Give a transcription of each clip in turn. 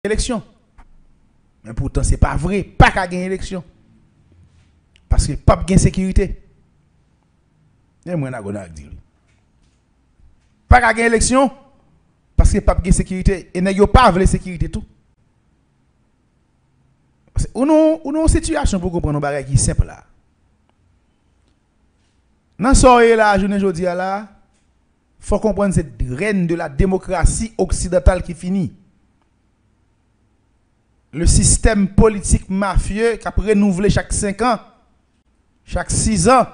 élection. Mais pourtant, ce n'est pas vrai. Pas qu'à gagner élection. Parce que pas de sécurité. Et moi, je vais dire. Pas qu'à gagner élection. Parce que pas de sécurité. Et n'a pas de sécurité tout. On a une situation pour comprendre un bagage qui est simple là. Dans ce soirée là, journée aujourd'hui là, faut comprendre cette reine de la démocratie occidentale qui finit. Le système politique mafieux qui a renouvelé chaque 5 ans, chaque 6 ans.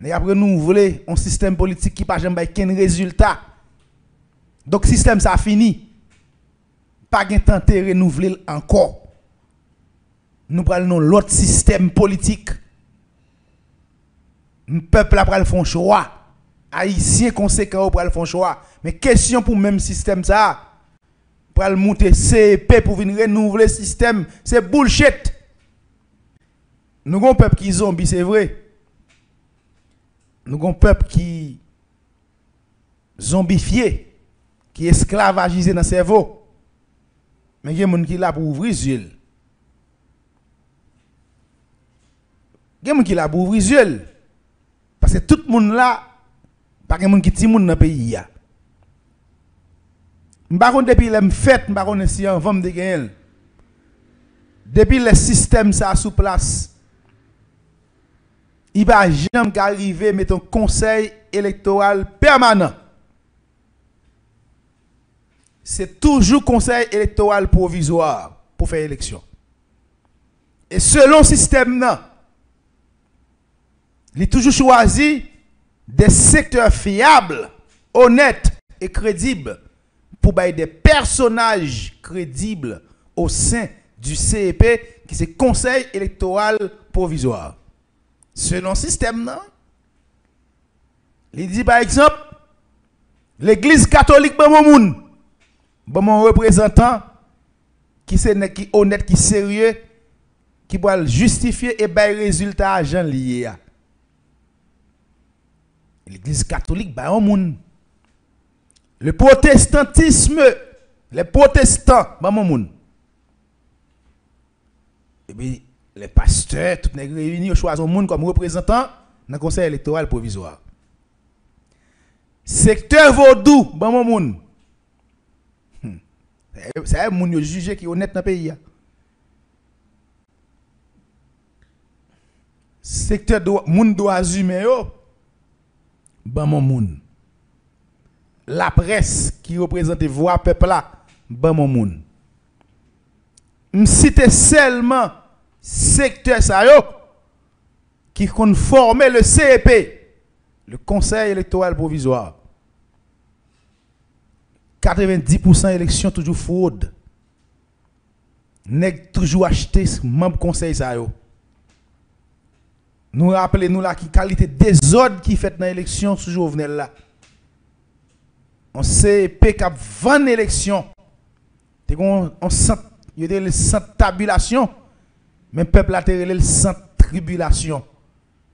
Il a renouvelé un système politique qui n'a jamais aucun résultat. Donc le système ça a fini. Pas de tenter de renouveler encore. Nous prenons l'autre système politique. Le peuple a pris le choix. Haïtiens conséquents pour le faire choix. Mais question pour le même système ça. Pour le monter CEP pour venir renouveler le système, c'est bullshit. Nous avons un peuple qui est zombie, c'est vrai. Nous avons un peuple qui zombifié, qui est esclavagisé dans le cerveau. Mais il y a des gens qui sont là pour ouvrir les yeux. Il y a des gens qui sont là pour ouvrir les yeux. Parce que tout le monde là, pas de gens qui sont dans le pays. Je ne sais pas depuis les fêtes, je ne sais pas si on va gagner. Depuis le système ça sous place, il va jamais arriver à mettre un conseil électoral permanent. C'est toujours conseil électoral provisoire pour faire élection. Et selon le système, il a toujours choisi des secteurs fiables, honnêtes et crédibles pour bailler des personnages crédibles au sein du CEP qui c'est conseil électoral provisoire. Selon le système, il dit par exemple, l'église catholique, mon représentant qui est honnête, qui est sérieux, qui va justifier et bailler résultat à Jean lié. L'église catholique, le protestantisme, les protestants, et puis les pasteurs, tous les réunis, choisissent un monde comme représentant dans le conseil électoral provisoire. Secteur vaudou, c'est un monde jugé qui est honnête dans le pays. Secteur de monde droits humains, la presse qui représente voix peuple là, cite seulement secteur ça yo qui conforme le CEP, le Conseil électoral provisoire. 90% élection toujours fraude. Nèg toujours acheter membre conseil ça yo. Nous rappelons nous la qualité des ordres qui fait dans l'élection sous Jovenel là. On CEP qui a 20 élections. On sent le sans tabulation, mais peuple a le sans tribulation.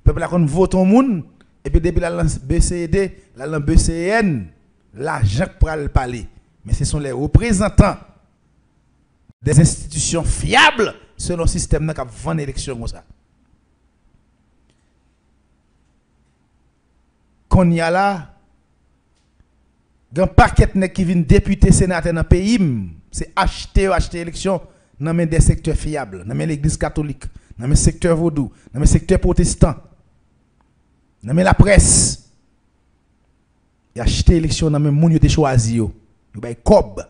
Peuple a qu'on vote au monde et puis depuis la BCD, la BCN, l'argent pour le parler. Mais ce sont les représentants des institutions fiables selon le système qui a 20 élections comme ça. Qu'on y a là, un paquet qui vient député sénateur dans le pays, c'est acheter élection dans des secteurs fiables, dans l'église catholique, dans le secteur vaudou, dans le secteur protestant, dans la presse. Il acheter élection dans le monde qui choisi, il y a cob.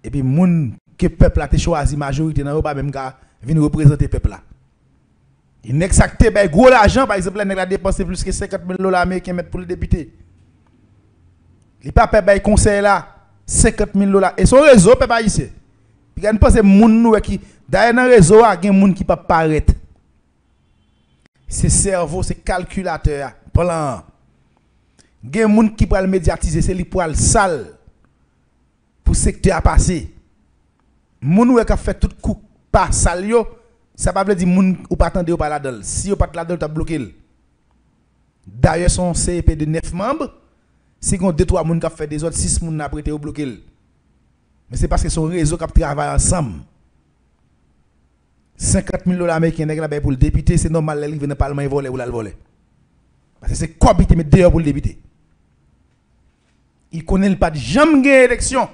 Et puis moun que peuple a choisi majorité dans pas même gars venir représenter peuple là. Il n'exacte pas gros l'argent, par exemple, il a dépensé plus que 50 000 $ américains pour le député. Il n'a pas payé conseil là, 50 000 $. Et son réseau, il ne peut pas ici. Il y a des gens qui, d'ailleurs, dans le réseau, il y a des gens qui ne peuvent pas paraître. C'est cerveau, c'est calculateur, plan. Il y a des gens qui peuvent médiatiser, c'est lui pour le sale, pour le secteur à passer. Les gens qui ont fait tout coup par sale, ça ne veut pas dire ou pas attendre ou pas là-dedans. Si ou pas là-dedans, tu as bloqué. D'ailleurs, son CEP de 9 membres, Si on 2 3 moun qui fait des autres 6 moun n'a prêté ou bloqué. Mais c'est parce que son réseau qui travaille ensemble. 50 000 $ américains pour le député, c'est normal qu'il vienne dans le Parlement et voler ou la voler. Parce que c'est quoi qui met dehors pour le député. Il connaît pas de jamais gagner élection.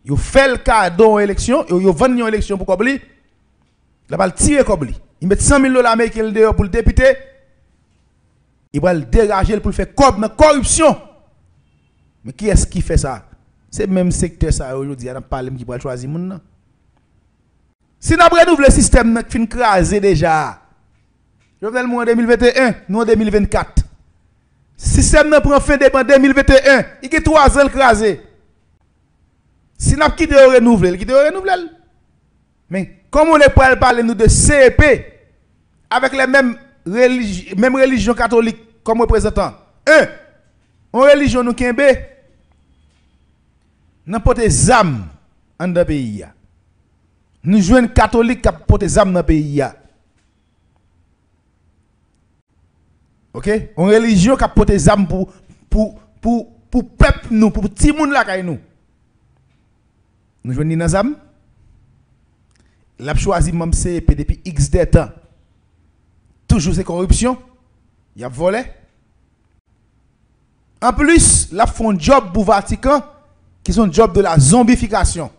Il fait le cadeau élection, il vend une élection pour Kobli. Il va le tirer Kobli. Il met 100 000 $ américains dehors pour le député. Il va le dégager pour le faire corruption. Mais qui est-ce qui fait ça? C'est le même secteur ça aujourd'hui, on a parlé qui va choisir moun. Si nous avons renouvelé le système qui fin crasé déjà. Je vais le en 2021, nous en 2024. Système n'a prend fin en 2021, il y a 3 ans crasé. Si nous avons quitté renouveler, il quitte renouveler. Mais comme on est pas parler nous de CEP avec les mêmes religions catholiques comme représentant. En religion nous kembe n'importe des âmes dans le pays. Nous jouons catholiques qui portent des âmes dans le pays. OK? En religion qui porte des âmes pour peuple nous, pour petit monde là nous. Nous jouons dans âmes. L'a choisi même CEP depuis X des temps. Toujours c'est corruption. Il a volé. En plus, la font job pour Vatican qui sont job de la zombification.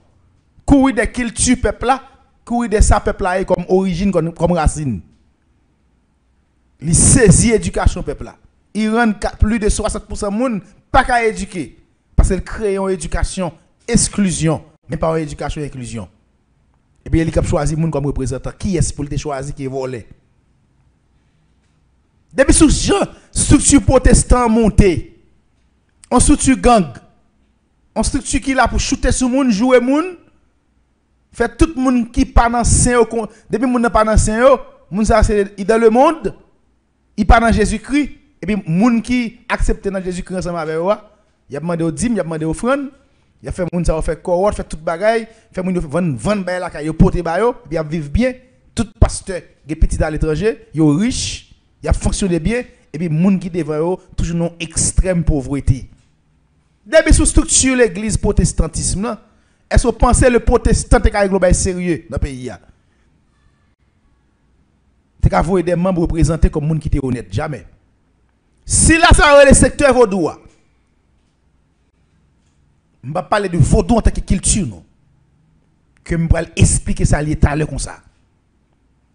Courir des cultures peuple là, courir de ça peuple là comme origine comme racine. Il saisit l'éducation peuple là. Il rend plus de 60% monde pas qu'à éduquer parce qu'il crée une éducation exclusion, mais pas une éducation inclusion. Et puis il a choisi monde comme représentant. Qui est-ce pour le choisir qui est volé? Depuis sous structure protestant montée, on structure gang, on structure qui là pour shooter sur monde, jouer monde. Fait tout le monde qui pas dans saint depuis monde n'a pas dans saint monde ça c'est dans le monde il pas dans Jésus-Christ et puis monde qui accepte dans Jésus-Christ ensemble avec eux il a demandé au dîme il a demandé offrande il a fait monde ça fait cohorte fait toute bagaille fait monde vendre bail là yo porter bail yo puis vivre bien tout pasteur qui petit à l'étranger yo riche il a fonctionné bien et puis monde qui devant eux toujours non extrême pauvreté depuis sous structure l'église protestantisme là. Est-ce que vous pensez le protestant est global sérieux dans le pays? C'est qu'à vous des membres représentés comme monde qui était honnête. Jamais. Si là, ça aurait le secteur vaudou, je ne vais pas parler de vaudou en tant que culture, non. Que je vais expliquer ça à l'État comme ça.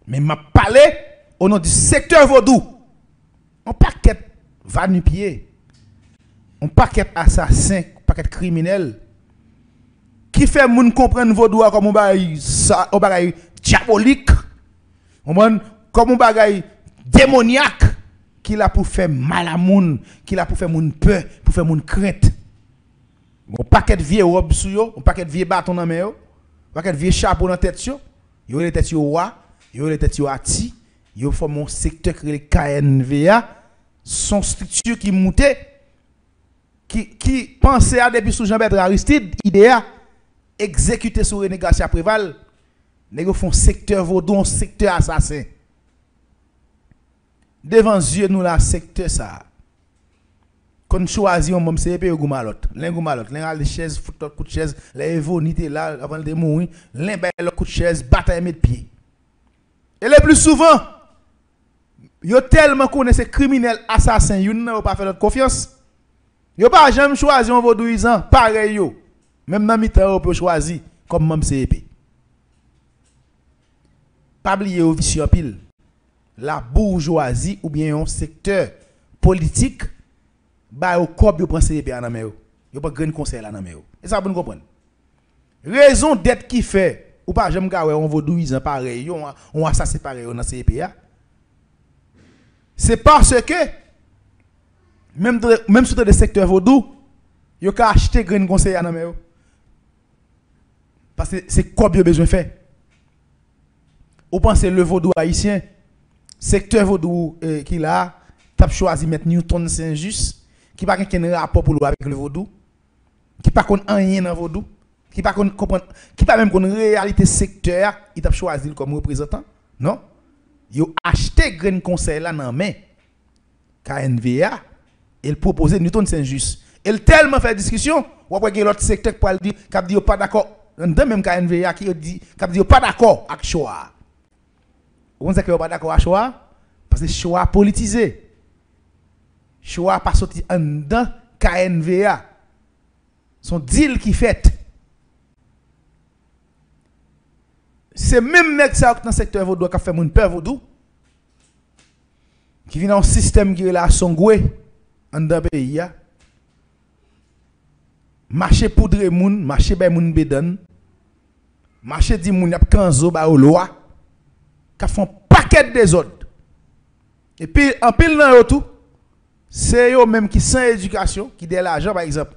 Mais je vais parler au nom du secteur vaudou. On paquet va nu pied. On paquet assassin, paquet criminel. Qui fait moun comprendre vaudou comme un bagay diabolique, comme un bagay démoniaque, qui l'a pour faire mal à moun, qui l'a pour faire moun peur, pour faire moun crainte. Un paquet de vieux robe sou yo, un paquet de vieux bâton dans main yo, un paquet de vieux chapeau dans tête yo, yo les tête yo roi, yo les tête yo ati, yo forme un secteur que le KNVA, son structure qui montait, qui pensait à depuis sous Jean-Bertrand Aristide, idéa exécuter sur René Garcia Préval, ils font secteur vaudou, un secteur assassin. Devant yeux nous la secteur ça. Quand choisit on même CP ou goumalot, l'un goumalot, l'un a les chaises, fout coup de chaise, les évonité là avant de mourir, l'un bail le coup de chaise, bataille met pied. Et le plus souvent, yo tellement connaissent ces criminels assassins, yo n'ont pas fait notre confiance. Yo pas jamais choisi un vaudouisant pareil yo. Même dans mi-temps, on peut choisir comme même CEP. Pas oublier au vicieux pile. La bourgeoisie ou bien un secteur politique, bah au corps yo prend CEP en amé yo. Yo pas grand conseil là en amé yo. Et ça vous comprendre. Raison d'être qui fait ou pas j'aime gars on vaudouisant pareil, on assassin pareil dans CEP ya. C'est parce que même sur le secteur vaudou, yo ka acheter grand conseil en amé yo. Parce que c'est quoi bien besoin de faire. Vous pensez le vaudou haïtien, secteur vaudou qui là, tu as choisi mettre Newton Saint-Just, qui n'a pas de rapport pour avec le vaudou, qui n'a pas rien dans le vaudou, qui n'a pas même une réalité secteur, il a choisi comme représentant. Non? Il a acheté grand conseil là dans main KNVA Il proposait Newton Saint-Just. Il tellement fait discussion, ou après l'autre secteur pour dire qu'il dit pas d'accord. Dans même KNVA qui dit pas d'accord avec choix. Vous savez que pas d'accord avec choix parce que choix politisé. Choix pas sorti en dedans KNVA. Son deal qui fait. C'est même mec ça dans le secteur vaudou qui fait mon peur vaudou qui vient dans un système qui est là Songwe en dans pays ya. Marché poudre moun, marché bay moun bedan. Marché di moun yap kanzo ba ou loi. Ka font paquet des autres. Et puis en pile nan yo tout, c'est yo même qui sans éducation, qui de l'argent par exemple.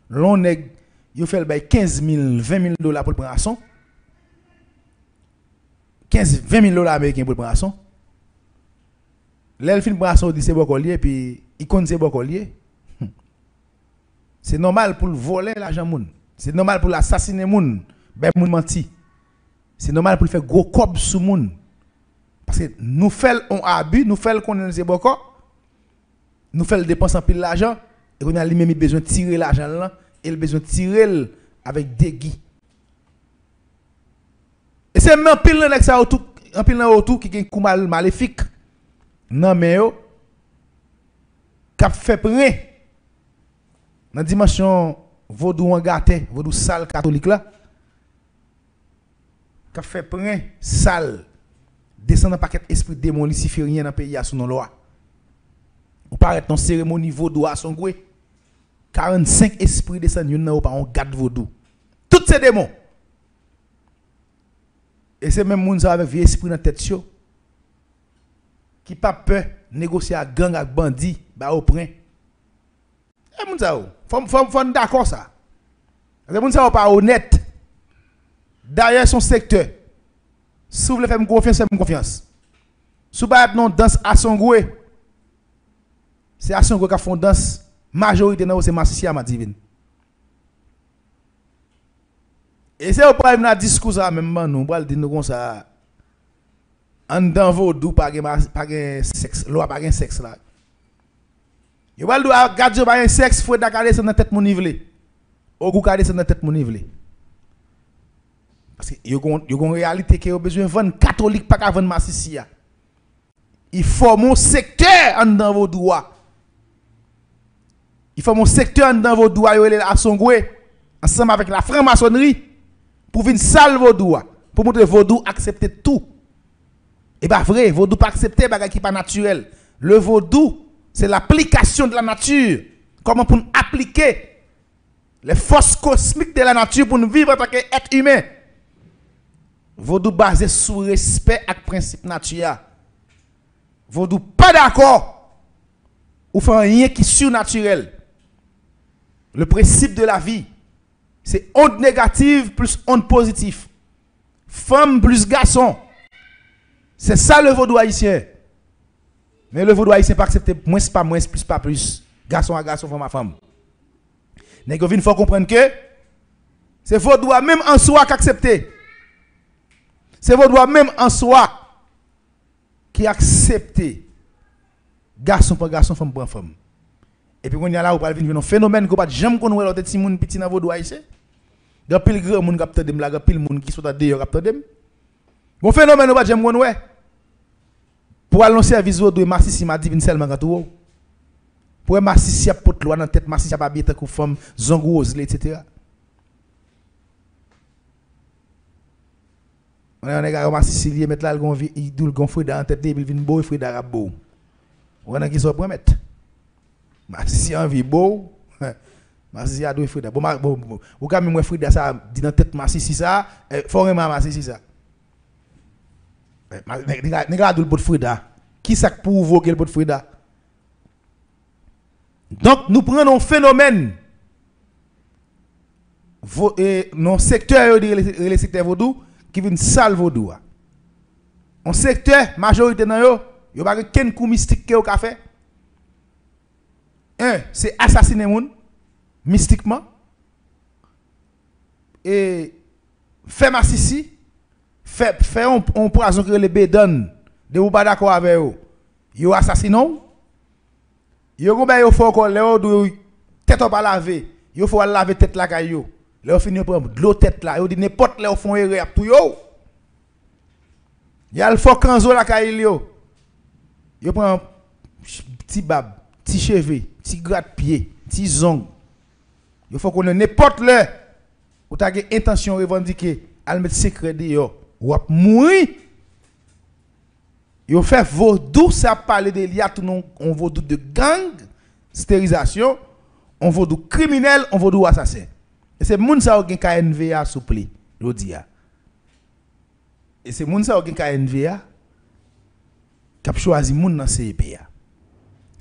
L'on nèg yo fait bay 15 000, 20 000 dollars pour le prendre à son. 15, 20 000 dollars américains pour le prendre à son. L'el fin prendre à son dit c'est bon collier puis il compte c'est bon collier. C'est normal pour voler l'argent moun. C'est normal pour l'assassiner moun, ben moun menti. C'est normal pour faire gros cob sous moun. Parce que nous faisons un abus, nous faisons qu'on est beaucoup. Nous faisons dépenser en pile l'argent et on a lui-même besoin de tirer l'argent là et il besoin de tirer avec des guis. Et c'est même pile là ça autour, en pile là autour qui est un maléfique. Non mais yo qui fait près dans la dimension vaudou en gâté, vaudou sale catholique là, qui fait près sale, descend dans paquet esprit démon luciférien dans le pays sous nos lois. Ou paraît dans cérémonie vaudou à son goué, 45 esprits descendent yon par on garde vaudou. Tous ces démons. Et c'est même moun ça avec vieux esprit dans tête yo qui pas peur négocier avec gang avec bandit ba au prin. Et moun ça faut d'accord ça. Les moun ça pas honnête. Derrière son secteur. Si vous voulez faire confiance, faites confiance. Si vous pas non danse à son goué. C'est à son goué qui font danse majorité dans c'est Massissia ma divine. Et c'est au problème dans discours ça même nous va dire nous comme ça en dans vaudou pas sexe, loi pas sexe là. Yo va le garder pas sexe faut d'accalé dans tête mon nivelé. Au goût garder dans tête mon nivelé. Parce que yo gon réalité que yo besoin vendre catholique pas vendre Massissia. Il faut mon secteur en dans vos droits. Il faut mon secteur en dans vos droits yo à son goué ensemble avec la franc-maçonnerie pour venir salver vos droits pour montrer vaudou accepter tout. Et pas vrai, vaudou pas accepter bagay qui pas naturel. Le vaudou, c'est l'application de la nature. Comment pour nous appliquer les forces cosmiques de la nature pour nous vivre en tant qu'être humain. Vaudou basé sur respect et principe naturel. Vaudou pas d'accord ou fait rien qui est surnaturel. Le principe de la vie, c'est onde négative plus onde positive. Femme plus garçon. C'est ça le vaudou haïtien. Mais le vaudou haïtien pas accepter moins pas moins plus pas plus. Garçon à garçon, femme à femme. Nèg il faut comprendre que c'est vaudou même en soi qui accepter. C'est vaudou même en soi qui accepter garçon pour garçon, femme pour femme. Et puis quand il y a là où va venir un phénomène que pas jamais connait l'autre petit monde petit dans vaudou haïtien. Grand pile grand monde capte dem là, grand pile monde qui sont dehors capte dem. Bon phénomène ou pas jamais connait. Pour aller au service de Massissia m'a divine seulement quand tout. Pour Massissia pot loi dans tête Massissia pas bien tant femme zongose etc. On a un gars Massissia mettre là il doule gon fruit dans tête il vinn beau fruit d'arabe beau. On a qui so promettre. Massissia envie beau. Massissia doit fruit d'arabe. Bon ou quand même fruit d'arabe ça dit dans tête Massissia ça faut vraiment Massissia ça. Nèg la doule pot fruit d'arabe. Qui ça pour voquer le pot fruit d'arabe? Donc, nous prenons un phénomène. Dans le secteur, le secteur vaudou, qui vient sale vaudou. Un secteur, majorité dans yo, il n'y a pas de coup mystique qui a fait. Un, c'est assassiner moun, mystiquement. Et faire Massissia, faire un poison que les bédons, de ou pas d'accord avec eux, ils assassinent. Yo go ba yo faut encore là tête pas laver. Yo faut laver tête la caillou. Là fini prendre de l'eau tête là, yo dit n'importe là font erreur tout yo. Y a le faut kanzo la caillou. Yo prend petit bab, petit cheveux, petit gratte-pied, petit zong. Il faut qu'on ait n'importe là où tu as une intention revendiquer à mettre secret de yo ou à mourir. Yo fait vaudou ça parler de liya tout non on vaudou de gang, stérilisation, on vaudou criminel, on vaudou assassin. Et c'est moun ça qui a NVA souple, jodi a. Et c'est moun ça qui a NVA qui a choisi moun dans CPA.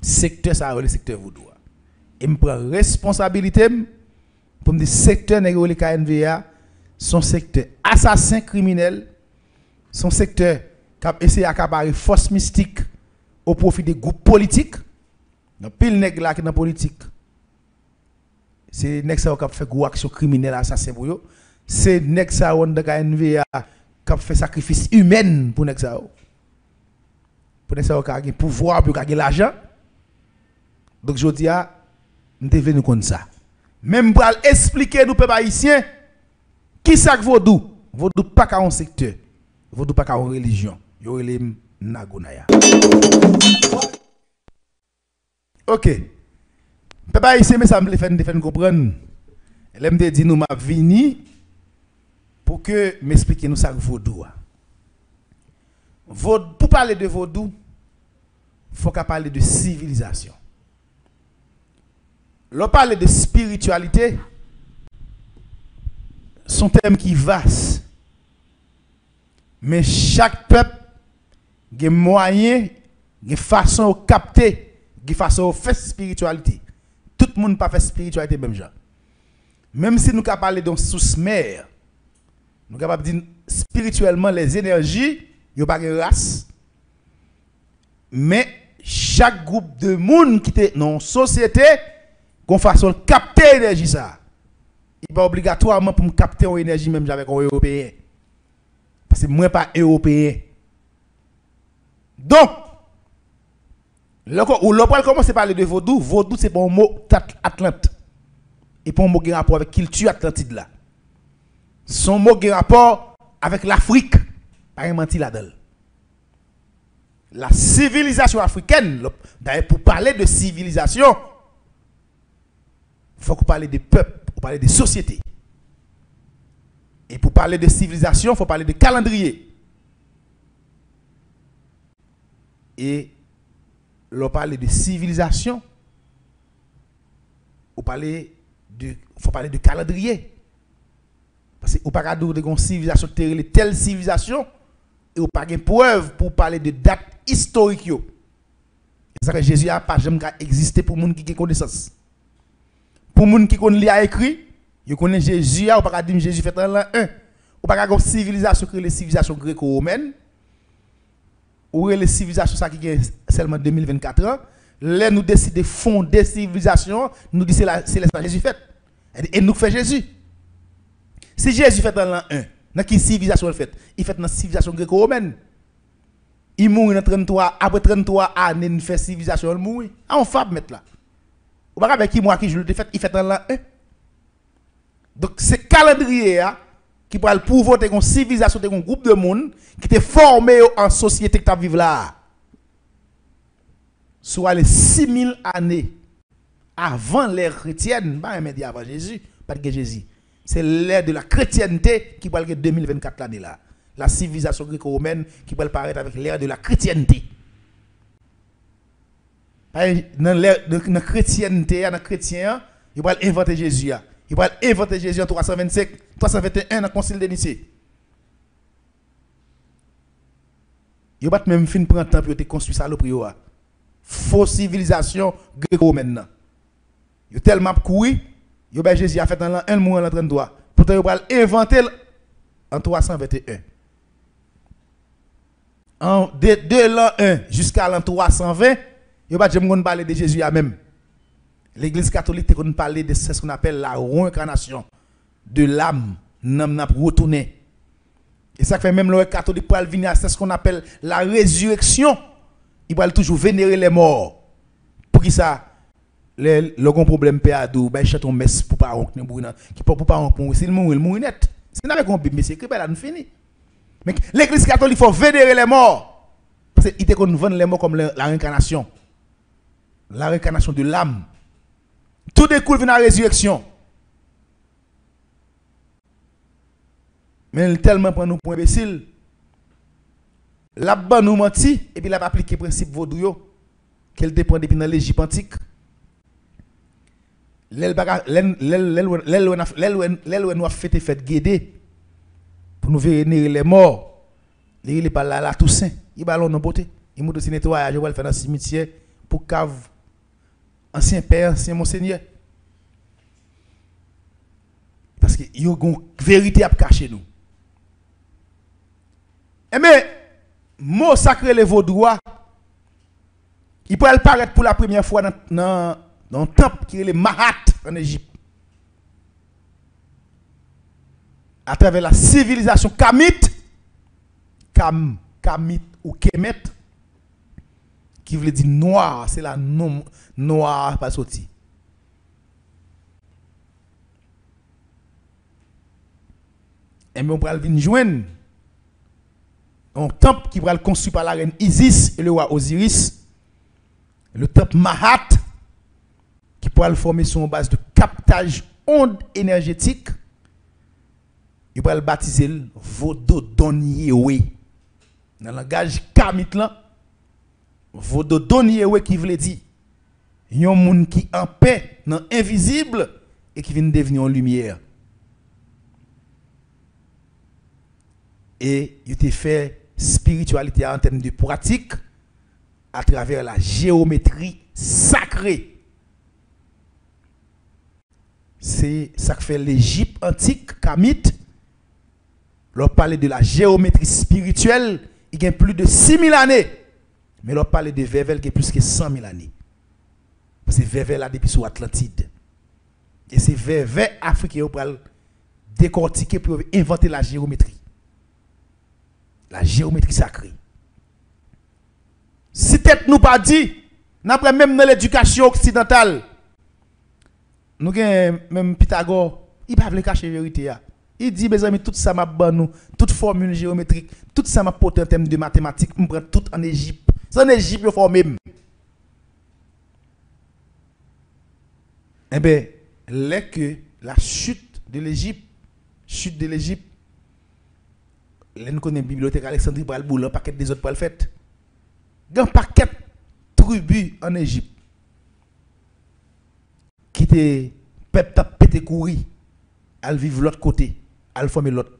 Secteur ça le secteur vaudou. Et me prend responsabilité pour me dire secteur nègre le KNVA son secteur assassin criminel, son secteur qui a essayé d'accaparer force mystique au profit des groupes politiques. Dans pile nèg là qui dans politique. C'est nèg ça qui a fait gros action criminelle assassin pour yo. C'est nèg ça on dans KNVA qui a fait sacrifice humain pour nèg ça. Pour nèg ça qui a gagné pouvoir pour gagner l'argent. Donc je dis à nous devons nous connaître ça. Même pour expliquer nous peuple haïtien qui ça que vaudou. Vaudou pas qu'à un secteur. Vaudou pas qu'à une religion. Yo relé Nagonaya. OK. Peuple haïtien mais ça me fait comprendre. Elle me dit nous m'a vini pour que m'expliquer nous ça que vaudou. Pour parler de vaudou, faut qu'à parler de civilisation. L'on parle de spiritualité, son thème qui est vaste. Mais chaque peuple a moyen, a façon de capter, a façon de faire spiritualité. Tout le monde n'a pas fait spiritualité même genre. Même si nous avons parlé d'une source-mère, nous sommes capables de dire spirituellement les énergies, il n'y a pas de race. Mais chaque groupe de monde qui est dans une société, qu'on façon capter l'énergie ça. Il pas obligatoirement pour me capter une énergie même avec un européen. Parce que moi pas européen. Donc ou l'on commence à parler de vaudou, vaudou c'est pas un mot Atlante. Et pas un mot qui a rapport avec culture atlantide là. Son mot qui a rapport avec l'Afrique. Pas un menti là-dedans. La civilisation africaine, d'ailleurs pour parler de civilisation, il faut qu'on parle des peuples, pour parler des sociétés. Et pour parler de civilisation, il faut parler de calendrier. Et l'on parle de civilisation, il faut parler de calendrier. Parce que vous ne pouvez pas dire une civilisation telle civilisation, et vous n'avez pas de preuve pour parler de date historique. C'est ça que Jésus n'a pas jamais existé pour les gens qui ont connaissance. Pour les gens qui ont écrit, ils connaissent Jésus, ou pas dire Jésus fait en l'an 1. Ou pas dire civilisation que les civilisations gréco-romaines, ou les civilisations qui ont seulement 2024 ans. Là, nous décidons de fonder civilisation, nous disons c'est là Jésus fait. Et nous fait Jésus. Si Jésus fait en l'an 1, dans quelle civilisation il fait? Il fait dans la civilisation gréco-romaine. Il mourit dans 33, après 33 années, il fait civilisation, il mourit. Ah, on fait mettre là. Ou pas avec qui moi qui je le fait, il fait dans l'an 1. Donc c'est calendrier qui pourra le pouvoir de une civilisation, de un groupe de monde qui était formé en société qui vivent là. Soit les 6000 années avant l'ère chrétienne, pas un média avant Jésus, pas de Jésus. C'est l'ère de la chrétienté qui va être 2024 l'année là. La civilisation gréco-romaine qui va apparaître avec l'ère de la chrétienté. Dans la chrétienté, dans les chrétiens, il va inventer Jésus. Il va inventer Jésus en 325, 321 dans le concile de Nicée. Il va même fin prendre temps pour te construire ça le prior. Fausse civilisation gréco-romaine. Il tellement couru, il va Jésus a fait dans l'an 1 mois en 33. Pourtant il va inventer en 321. De l'an 1 jusqu'à l'an 320, il va jamais parler de Jésus à même. L'église catholique te parler de ce qu'on appelle la réincarnation de l'âme, n'a retourner. Et ça fait même le catholique pour venir à ce qu'on appelle la résurrection. Il va toujours vénérer les morts. Pour qui ça? le gon problème péado ben chante on messe pour pas on qui pour pas on s'il mourir net c'est avec on bible c'est que là nous fini mais l'église catholique faut vénérer les morts parce qu'il était qu'on vend les morts comme la réincarnation de l'âme tout découle de la résurrection mais tellement prend nous pour imbécile la ban nous menti et puis la pas appliquer principe vaudou qu'elle dépend depuis dans l'Égypte antique l'elle nous a fait fête guédé pour nous vénérer les morts il est pas là la Toussaint il ballon dans beauté il monte aussi nettoyage va le faire dans cimetière pour cave ancien père ancien monseigneur parce que il y a une vérité à cacher nous et mais mot sacré les vaudois il peut apparaître pour la première fois dans un temple qui est le Mahat en Égypte. À travers la civilisation Kamite, Kamite ou Kemet, qui veut dire noir, c'est la noir pas sorti. Et bien on va venir joindre un temple qui va être construit par la reine Isis et le roi Osiris, le temple Mahat, qui pourra le former sur une base de captage onde énergétique. Il pourra le baptiser le Vododon-Yewe. Dans le langage kamite là, Vododon-Yewe qui veut dire il y a un monde qui en paix, non invisible et qui vient devenir en lumière. Et il te fait spiritualité en termes de pratique à travers la géométrie sacrée. C'est ça que fait l'Égypte antique, Kamite. Leur parler de la géométrie spirituelle, il y a plus de 6000 années. Mais leur parler de Vével qui a plus que 100 000 années. Parce que Vével là depuis sous Atlantide. Et c'est Vével africain pour décortiquer pour inventer la géométrie. La géométrie sacrée. Si tête nous pas dit, n'après même dans l'éducation occidentale, nous avons même Pythagore, il ne peut pas cacher la vérité. Il dit, mes amis, tout ça m'a ban nous, toute formule géométrique, tout ça m'a porté en termes de mathématiques, on prend tout en Égypte. C'est en Égypte, il faut même. Eh bien, là que la chute de l'Égypte, là nous connaissons la bibliothèque Alexandrie pour le boulot, un paquet des autres pour le fait. Il y a un paquet de tribus en Égypte qui te peuple t'a pété courir, elle vivre l'autre côté, elle former l'autre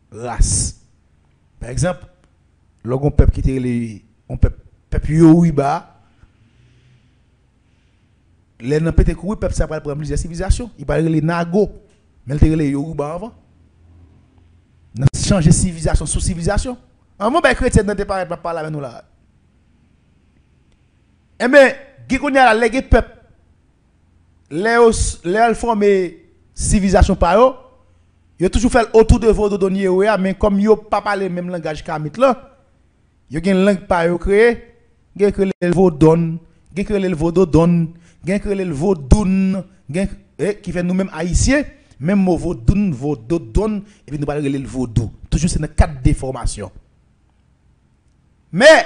race. Par exemple, le peuple qui était on peuple Yoruba, les n'a pété courir peuple ça va prendre plusieurs civilisations, il parle les Nago, mais il était les Yoruba avant. N'a changé civilisation sous civilisation. Un moment chrétien n'était pas parler avec nous là. Eh mais qui connaît la légué peuple les formé civilisation par eux, ils ont toujours fait autour de vos données, mais comme ils n'ont pas parlé le même langage qu'Amit là, ils ont une langue par eux créée, ils ont créé le Vaudon, ils ont créé le Vaudodon, ils ont créé le Vaudoun, qui fait nous-mêmes haïtiens, même mot Vaudoun, Vaudodon, et puis nous parlons le Vaudou. Toujours c'est dans 4 déformations. Mais,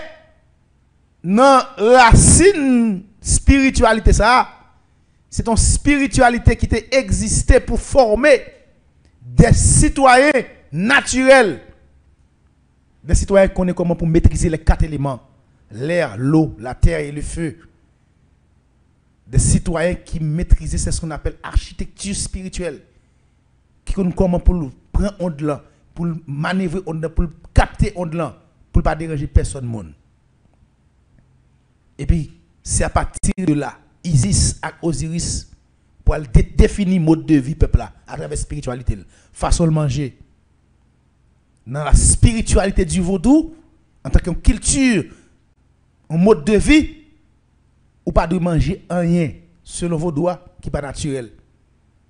dans la racine spiritualité ça, c'est une spiritualité qui t'a existé pour former des citoyens naturels. Des citoyens qui connaissent comment pour maîtriser les 4 éléments. L'air, l'eau, la terre et le feu. Des citoyens qui maîtrisent ce qu'on appelle architecture spirituelle. Qui connaissent comment pour prendre onde là, pour manœuvrer onde là, pour capter onde là, pour ne pas déranger personne monde. Et puis, c'est à partir de là, Isis et Osiris pour définir le mode de vie peuple là à travers la spiritualité, façon de manger. Dans la spiritualité du vaudou, en tant que culture, un mode de vie, ou pas de manger rien selon vaudou qui n'est pas naturel,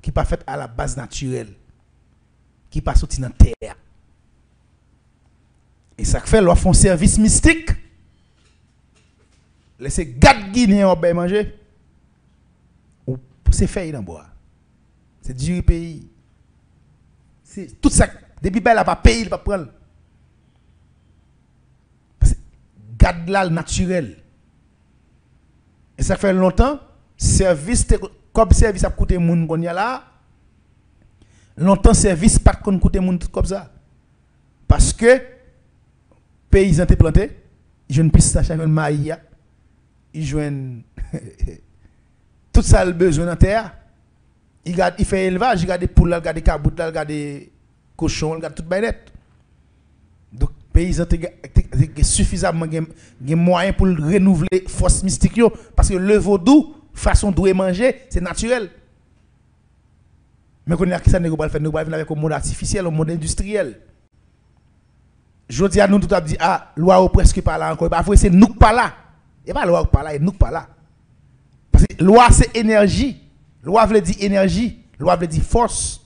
qui n'est pas fait à la base naturelle, qui n'est pas sorti dans la terre. Et ça fait leur font service mystique. Laissez gade guinéen au manger. c'est fait dans bois. C'est du pays. C'est tout ça. Depuis belle a pas payé, il pas prendre. Parce que garde là le naturel. Et ça fait longtemps service comme service a coûté moun qu'on y a là. Longtemps service pas qu'on coûter moun comme ça. Parce que paysans te planté, ils joignent pistache avec maïs, ils joignent tout ça le besoin dans terre. Il fait élevage, il garde des poules, il garde des caboutes, il garde des cochons, il garde tout baïnet. Donc paysans ont suffisamment de moyens pour renouveler force mystique parce que le vaudou façon de manger, c'est naturel. Mais qu'on a qui ça ne pas faire, nous pas avec un monde artificiel, un monde industriel. Je dis à nous tout à dit loi presque pas là encore, pas c'est nous pas là. Et pas loi pas là, et nous pas là. Parce que loi c'est énergie. Loi veut dire énergie, loi veut dire force.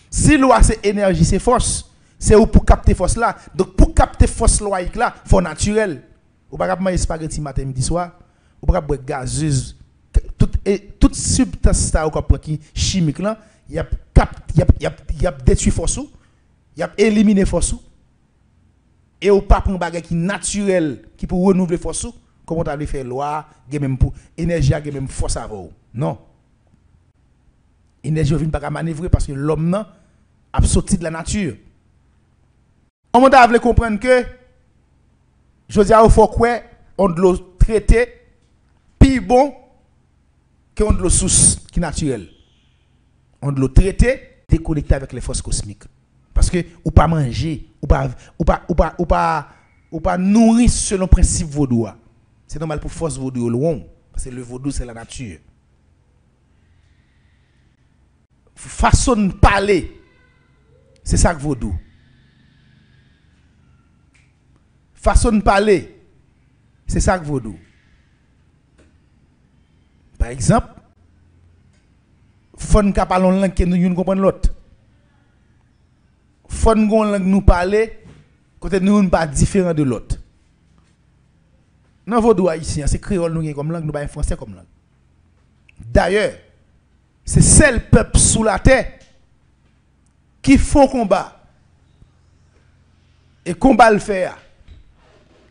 Si loi c'est énergie, c'est force. C'est où pour capter force là. Donc pour capter force loïque là, faut naturel. Ou pas manger spaghetti matin midi soir, ou pas boire gazeuse. Toute substance qui chimique là, il y a détruit force, il y a éliminé force. Et ou pas prendre bagage qui naturel qui pour renouveler force, comment tu as fait loi, même pour énergie, même force à vous. Non. Énergie vient pas manœuvrer parce que l'homme a sorti de la nature. On doit comprendre que je dis à vous faut quoi on de l'eau traité plus bon que on de l'eau source qui est naturelle. On de l'eau traité déconnecté avec les forces cosmiques. Parce que ou pas manger, ou pas nourrir selon le principe vaudou. C'est normal pour force vaudou loin parce que le vaudou c'est la nature. Façon de parler, c'est ça que vaudou. Façon de parler, c'est ça que vaudou. Par exemple, faut nous parler une langue que nous comprenons l'autre. Faut nous parler côté nous pas différent de l'autre. Dans vaudou haïtien, c'est créole nous comme langue, nous pas français comme langue. D'ailleurs, c'est seul peuple sous la terre qui font combat. Et combat le faire.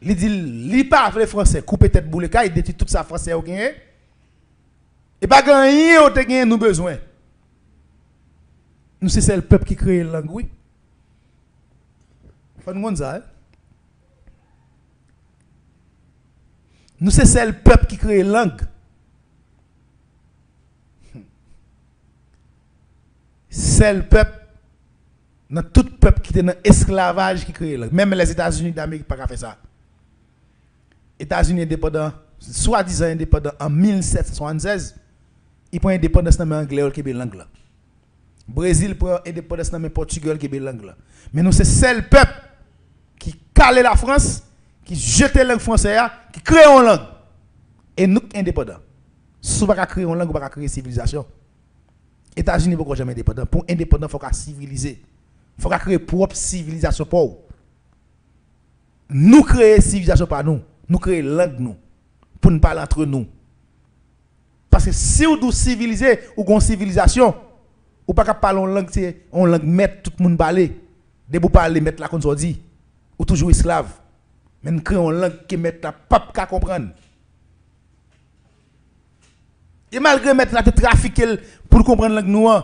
Il dit, il pas les français, couper tête boule, il détruit tout ça français au gain. Et pas gagner au te gain nous besoin. Nous c'est le peuple qui crée la langue, oui. Faut nous ça. Nous c'est le peuple qui crée la langue. C'est le peuple, dans tout peuple qui était dans l'esclavage qui crée. Même les États-Unis d'Amérique pas fait ça. États-Unis indépendants, soi-disant indépendants en 1776, ils prennent indépendance dans l'anglais qui est langue. Brésil prend indépendance dans le portugais qui est langue. Mais nous c'est le seul peuple qui cale la France, qui jette la langue française, qui crée une langue. Et nous indépendants. Si on ne peut pas créer une langue, on ne peut pas créer une civilisation. États-Unis ne peuvent jamais indépendant. Pour indépendant, il faut civiliser. Il faut créer propre civilisation pour nous. Nous créer civilisation par nous. Nous créer langue nous. Pour nous parler entre nous. Parce que si vous doit civiliser ou une civilisation, ou pas parler en langue, c'est en langue mettre tout le monde parler. Dès vous parler mettre la qu'on dit. Ou toujours esclave. Mais nous créons une langue qui met la pape qu'à comprendre. Et malgré mettre la trafic pour comprendre la langue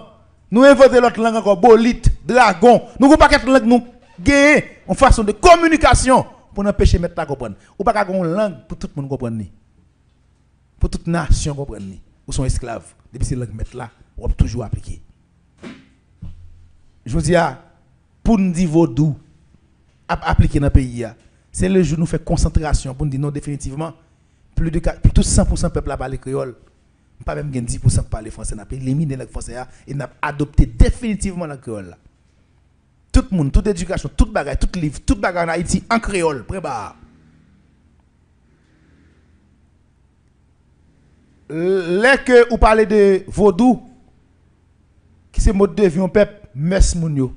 nous inventons l'autre langue encore, bolite, dragon. Nous ne pouvons pas langue nous gagner en façon de communication pour empêcher mettre la comprendre. Ou pas avoir une langue pour tout le monde comprendre. Pour toute nation comprendre. Ou sont esclaves. Depuis ces langues mettre là, on va toujours appliquer. Je vous dis, pour nous dire vaudou, appliquer dans le pays, c'est le jour où nous faisons concentration pour nous dire non, définitivement, plus de 100% peuple a parlé créole. Pas même 10% parler français, n'a pas éliminé le français et n'a adopté définitivement le créole. Tout le monde, toute éducation, toute bagaille, tout livre, toute bagaille en Haïti en créole, prébar. Là que vous parlez de vaudou, qui c'est mode de vie en peuple, mes mounio.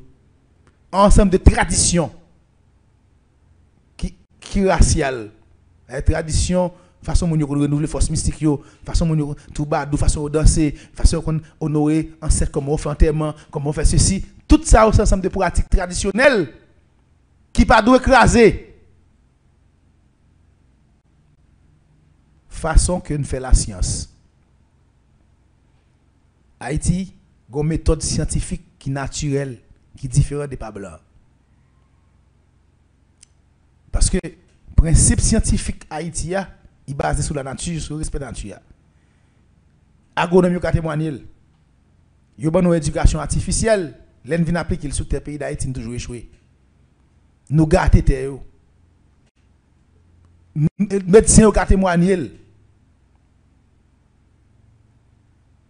Ensemble de traditions qui raciales, traditions façon moun yo renouveler force mystique yo, façon moun yo tout badou, façon danser, façon qu'on honorer ancêtre, comment on fait enterrement, comment on fait ceci, tout ça c'est ensemble de pratiques traditionnelles qui pas doit écraser façon que nous fait la science. Haïti a une méthode scientifique qui est naturelle, qui est différente des pas blancs. Parce que le principe scientifique Haïti est basé sur la nature, sur le respect de la nature. Agronomie a témoigné. Il y a une éducation artificielle. L'en vient appliquer sur le pays d'Haïti, nous toujours échoué. Nous gâtons terre. Médecins ont témoigné.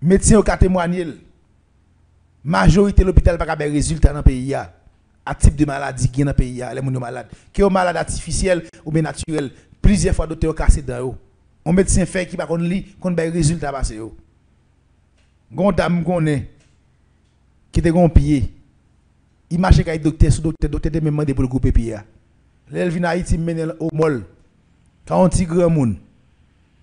Médecins ont témoigné. Majorité de l'hôpital n'a pas de résultat dans le pays. À type de maladie qui est dans le pays, les gens malades. Qui sont malades artificiels ou bien naturels. Plusieurs fois, docteur ont cassé dans eux. Un médecin fait qui va qu'on lit, qu'on a des résultats passés. Gon dame connaît qui te gon pied. Il marche avec docteur sous docteur te même demandé pour le couper pied. L'elle vient Haïti mène au mall. Quand on petit grand monde.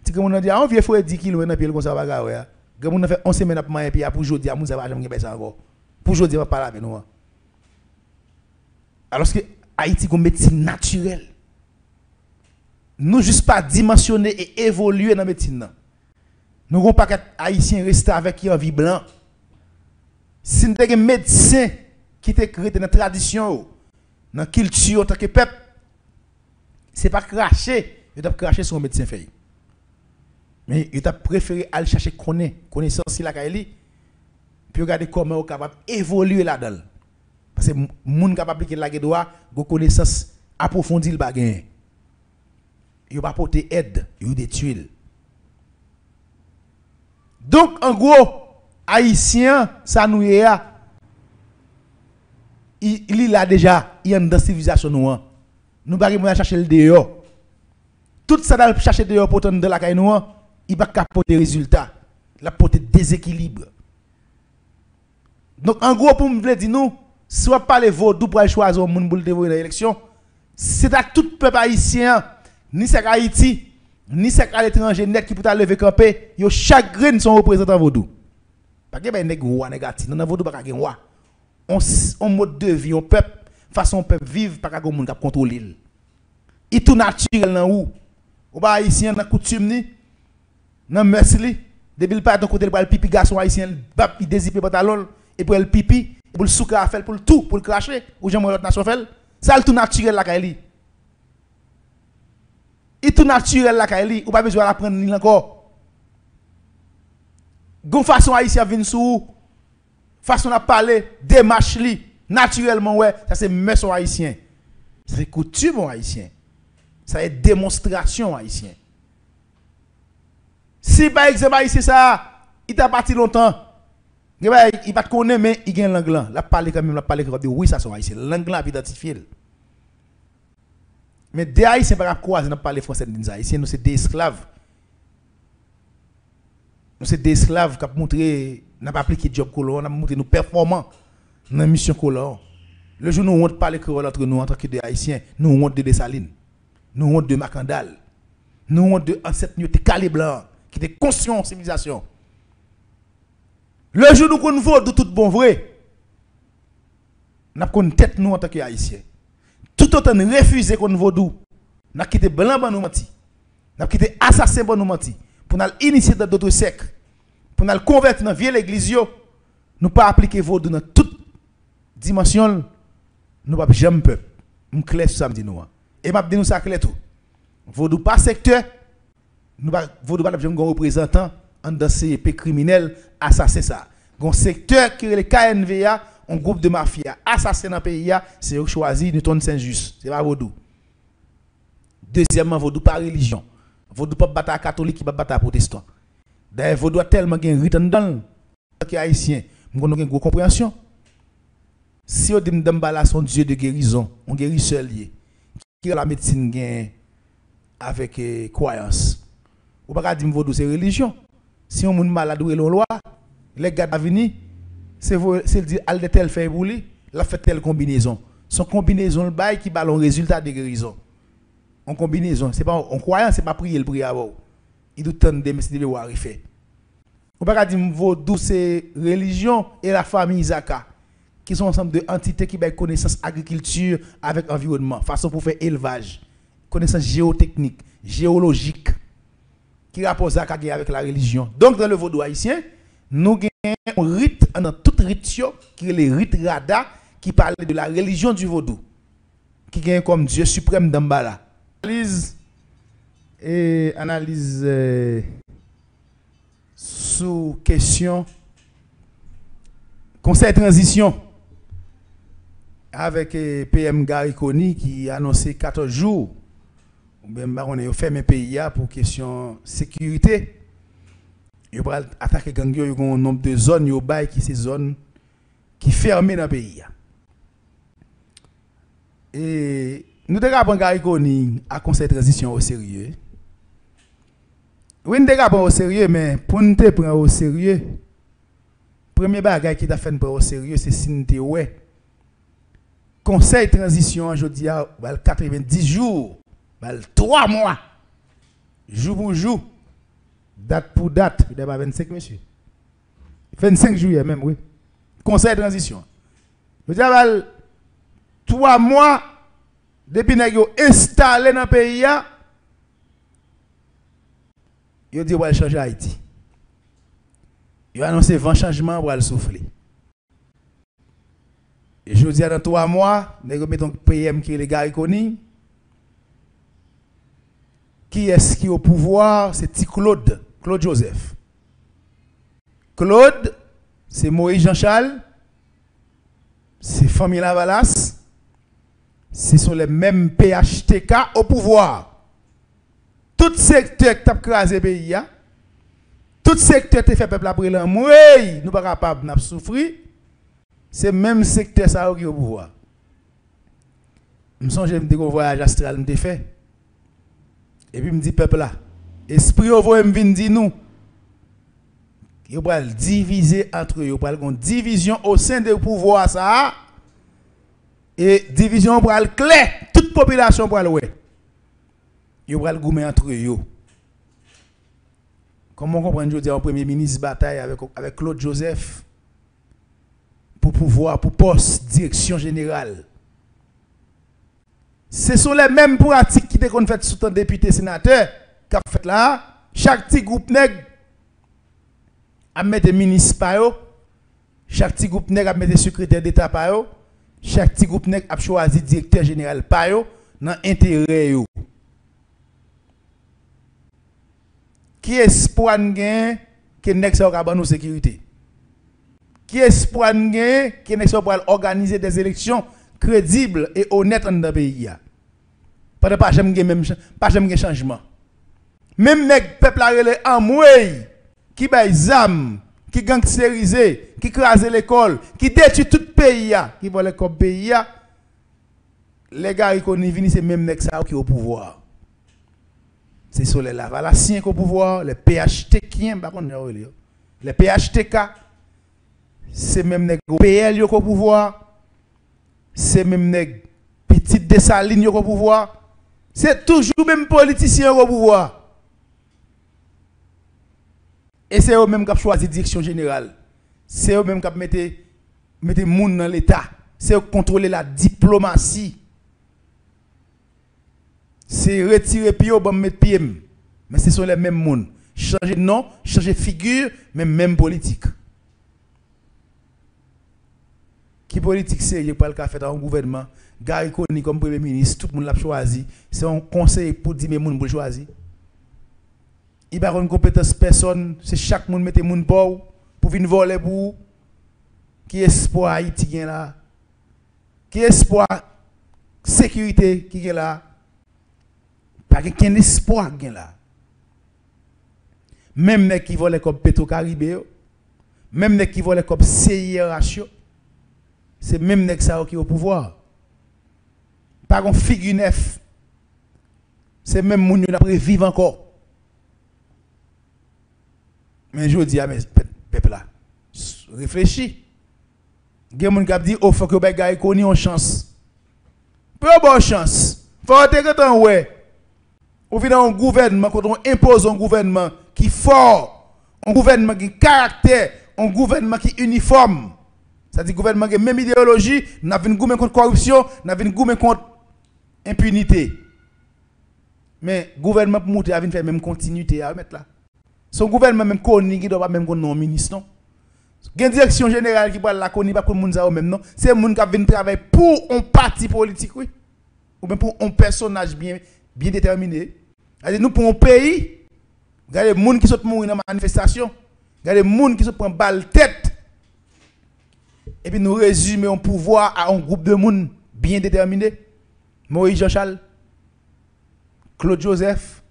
Petit grand monde dit on vieux faut 10 kg dans pied comme ça va gawe. Grand monde fait 11 semaines pour manger pied pour jodi a moun ça va jamais gagner ça encore. Pour jodi on parler avec nous. Alors que Haïti a une médecine naturelle. Nous juste pas dimensionner et évoluer dans la médecine. Nous n'avons pas qu'être haïtiens rester avec qui en vie blanc. Si nous avons un médecin qui est créé dans la tradition, dans la culture, en tant que peuple, ce n'est pas cracher. Il a craché sur un médecin fait. Mais il a préféré aller chercher connaissance la Kaili, puis regarder comment on est capable d'évoluer là-dedans. Parce que les gens capable de la droit, de connaissance approfondie le bagage. Il va apporter aide, il va des tuiles. Donc, en gros, Haïtien, ça nous est là. Il est là déjà, il y a une civilisation nous. Nous ne chercher le dehors. Tout ça, dans chercher dehors pour de la caille nous, il va apporter des résultats. Il va apporter déséquilibre. Donc, en gros, pour me dire, nous, si on parle vaudou pour choisir un monde pour le dévoiler dans l'élection, c'est à tout peuple haïtien, ni c'est Haïti, ni c'est à l'étranger net qui peut lever camper, yo chagrin son représentant vaudou. Pas que ben nèg roi négatif, non vaudou pas gen roi. On mode de vie, on peuple, façon peuple vivre pas que monde cap contrôler. Il tout naturel dans ou. Ou ba haïtien dans coutume ni, dans mœurs li, depuis le pas de côté le pipi garçon haïtien, il dézipe pantalon et pour le pipi, pour le soukra à faire pour le tout, pour le cracher, ou j'aime l'autre nation fait. Ça le tout naturel la kaili. Et tout naturel la kaili, ou pas besoin d'apprendre ni encore. Gon façon haïtien vinn sou, façon à parler, démarche li, naturellement ouais, ça c'est mœurs haïtien. C'est coutume haïtien. Ça est démonstration haïtien. Si par exemple haïtien ça, il t'a parti longtemps. Il va pas connaître mais il gagne l'anglais. La parler quand même, la parler comme oui ça sont haïtien. L'anglais a identifié. Mais des haïtiens pas croiser dans parler français des haïtiens, nous c'est des esclaves. Nous c'est des esclaves qui montrer n'a pas appliqué job colon, on a montré nous performants dans mission colon. Le jour nous on parler créole entre nous en tant que des haïtiens, nous on de Dessalines. Nous honte de Macandal. Nous honte de ancêtre nous calé blanc qui était conscient de civilisation. Le jour nous qu'on vaut de tout bon vrai. N'a qu'on tête nous en tant que haïtiens. Tout autant refuser qu'on vaudou. N'a quitté blanc ban nous menti. N'a quitté assassin ban nous menti pour nous initier dans d'autres siècles. Pour nous convertir dans vieille église yo. Nous pas appliquer vaudou dans toute dimension. Nous pas jamais peuple. Nous clair ça me dit nous. Et m'a dit nous ça clair tout. Vaudou pas secteur, nous pas vaudou pas un représentant en dans CP criminel assassin ça. Gon secteur qui est le KNVA, un groupe de mafia assassin dans pays c'est eux choisi Newton Saint-Just, c'est pas vaudou. Deuxièmement vaudou pas religion. Vaudou pas bataille catholique qui pas bataille protestant. D'ailleurs vaudou a tellement gain ritan dans que haïtien, nous avons une grosse compréhension. Si on dit m'dambala son Dieu de guérison, on guérisseur lié. Qui a la médecine gain avec croyance. Ou pas dire vaudou c'est religion. Si on moun malade ou l'on loi, les gars à venir, c'est dire al de tel fait pour lui, la fait telle combinaison. Son combinaison le bail qui ballon résultat de guérison. en combinaison, c'est pas en croyant, c'est pas prier le prier avant. Il doit tendre mais c'est devoir faire. On pas dire vaudou c'est religion et la famille Zaka qui sont ensemble de entités qui ont connaissance agriculture avec environnement, façon pour faire élevage, connaissance géotechnique, géologique qui rapport Zaka avec la religion. Donc dans le vaudou haïtien, nous avons un rite dans tout rite qui est le rite Rada qui parle de la religion du vaudou qui gagne comme Dieu suprême d'Ambala. Analyse sous question conseil de transition avec PM Gariconi qui a annoncé 14 jours. On a fermé le pays pour question sécurité. Il va attaquer gang yo, il y a un nombre de zones qui sont zones qui fermées dans le pays. Et nous devons prendre à conseil de transition au sérieux. Oui, nous devons prendre au sérieux, mais pour nous prendre au sérieux, le premier bagage qui t'a fait prendre au sérieux, c'est si nous ouais. Conseil de transition, aujourd'hui, 90 jours, 3 mois, jour pour jour, date pour date, il y a 25, monsieur. 25 juillet même, oui. Conseil de transition. Je dis, 3 mois, depuis que vous installé dans le pays, vous dit, on va changer Haïti. Vous annoncé 20 changements pour le souffler. Et je dis, dans 3 mois, nous mettons PM qui est le Gariconi. Qui est-ce qui est au pouvoir? C'est Claude Joseph. Claude, c'est Moïse Jean-Charles, c'est Famille Lavalas, ce sont les mêmes PHTK au pouvoir. Tout secteur qui a crasé le pays, tout secteur qui a fait peuple après l'an, nous ne sommes pas capables de souffrir, c'est le même secteur qui est au pouvoir. Je me souviens que un voyage astral me fait. Et puis, je me dis, peuple là, esprit au voie me dit nous, il va diviser entre eux, il va une division au sein du pouvoir, ça, et division pour le clair, toute population pour le ouais. Il va le goumer entre eux. Comment on comprend aujourd'hui un premier ministre bataille avec Claude Joseph pour pouvoir, pour poste, direction générale. Ce sont les mêmes pratiques qui ont fait sous ton député sénateur qui a fait là. Chaque petit groupe nègre a mis des ministres par eux. Chaque petit groupe nègre a mis des secrétaires d'État par eux. Chaque petit groupe nègre a choisi directeur général par eux dans l'intérêt. Qui espoir gain que nègre ça va nous sécurité? Qui espoir gain que nègre ça va organiser des élections crédibles et honnêtes dans le pays? Pas jamais changement. Même les peuple en mouille, qui baille zam, qui gangsterise, qui crase l'école, qui détruit tout le pays, qui vole comme pays, les gars qui viennent, c'est même les qui sont au pouvoir. C'est sur les Lavalassiens qui sont au pouvoir, les PHTK, les PHTK, c'est même les PL qui sont au pouvoir, c'est même les petites Dessalines qui sont au pouvoir. C'est toujours même politiciens au pouvoir. Et c'est eux-mêmes qui ont choisi la direction générale. C'est eux-mêmes qui ont mis les gens dans l'État. C'est eux qui contrôlent la diplomatie. C'est retirer pied au mettre pied. Mais ce sont les mêmes gens. Changer de nom, changer de figure, mais même politique. Qui politique sérieux pour le faire dans un gouvernement? Gariconi comme premier ministre, tout le monde l'a choisi. C'est un conseil pour dire que les gens pour choisir. Il n'y a pas de compétence personne, c'est chaque monde mette les gens pour venir voler pour. Qui espoir Haïti qui est là? Qui espoir sécurité qui est là? Pas qu'un espoir qui est là. Même les qui volent comme Petro-Caribé, même les qui volent comme CIRH, c'est même les qui sont au pouvoir. Pas qu'on figure neuf. C'est même moun yo d'après vivre encore. Mais je dis à mes peuples là, réfléchis. Il y a des gens qui disent, oh, faut que les gens aient une chance. Peu bonne chance. Faut que tu ouais. On vient dans un gouvernement, quand on impose un gouvernement qui est fort, un gouvernement qui a caractère, un gouvernement qui est uniforme. C'est-à-dire un gouvernement qui a même idéologie, nous avons une gouvernement contre corruption, nous avons une gouvernement contre impunité. Mais le gouvernement pour monter, il a fait même continuité à mettre là. Son gouvernement même connu, qui doit pas même non ministre non. Il y a une direction générale qui parle la connu pas pour monde ça même non. C'est un monde qui vient travailler pour un parti politique oui. Ou bien pour un personnage bien déterminé. C'est-à-dire nous pour un pays, regardez les gens qui sont mourir dans la manifestation, regardez les gens qui se prennent balle tête. Et puis nous résumons un pouvoir à un groupe de monde bien déterminé. Moïse Jean-Charles, Claude Joseph,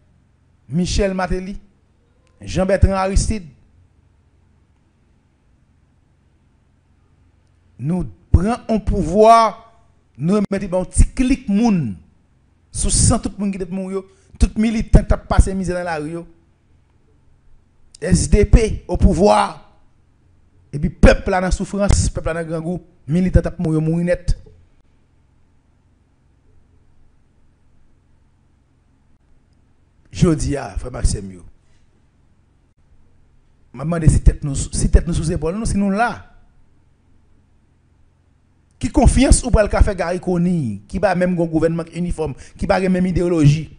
Michel Martelly, Jean-Bertrand Aristide. Nous prenons un pouvoir, nous mettons un petit clic moun sous 100 tout le monde qui est mort, tout militant qui a passé misère dans la rue. SDP au pouvoir. Et puis peuple là dans souffrance, peuple là dans grand goût, militant qui a mourir net. Jodi a frère Maxime yo. Maman de si tête nous sous épaule nous sinon là. Qui confiance ou pas le café Gary Koni, qui va même un gouvernement uniforme, qui va même idéologie.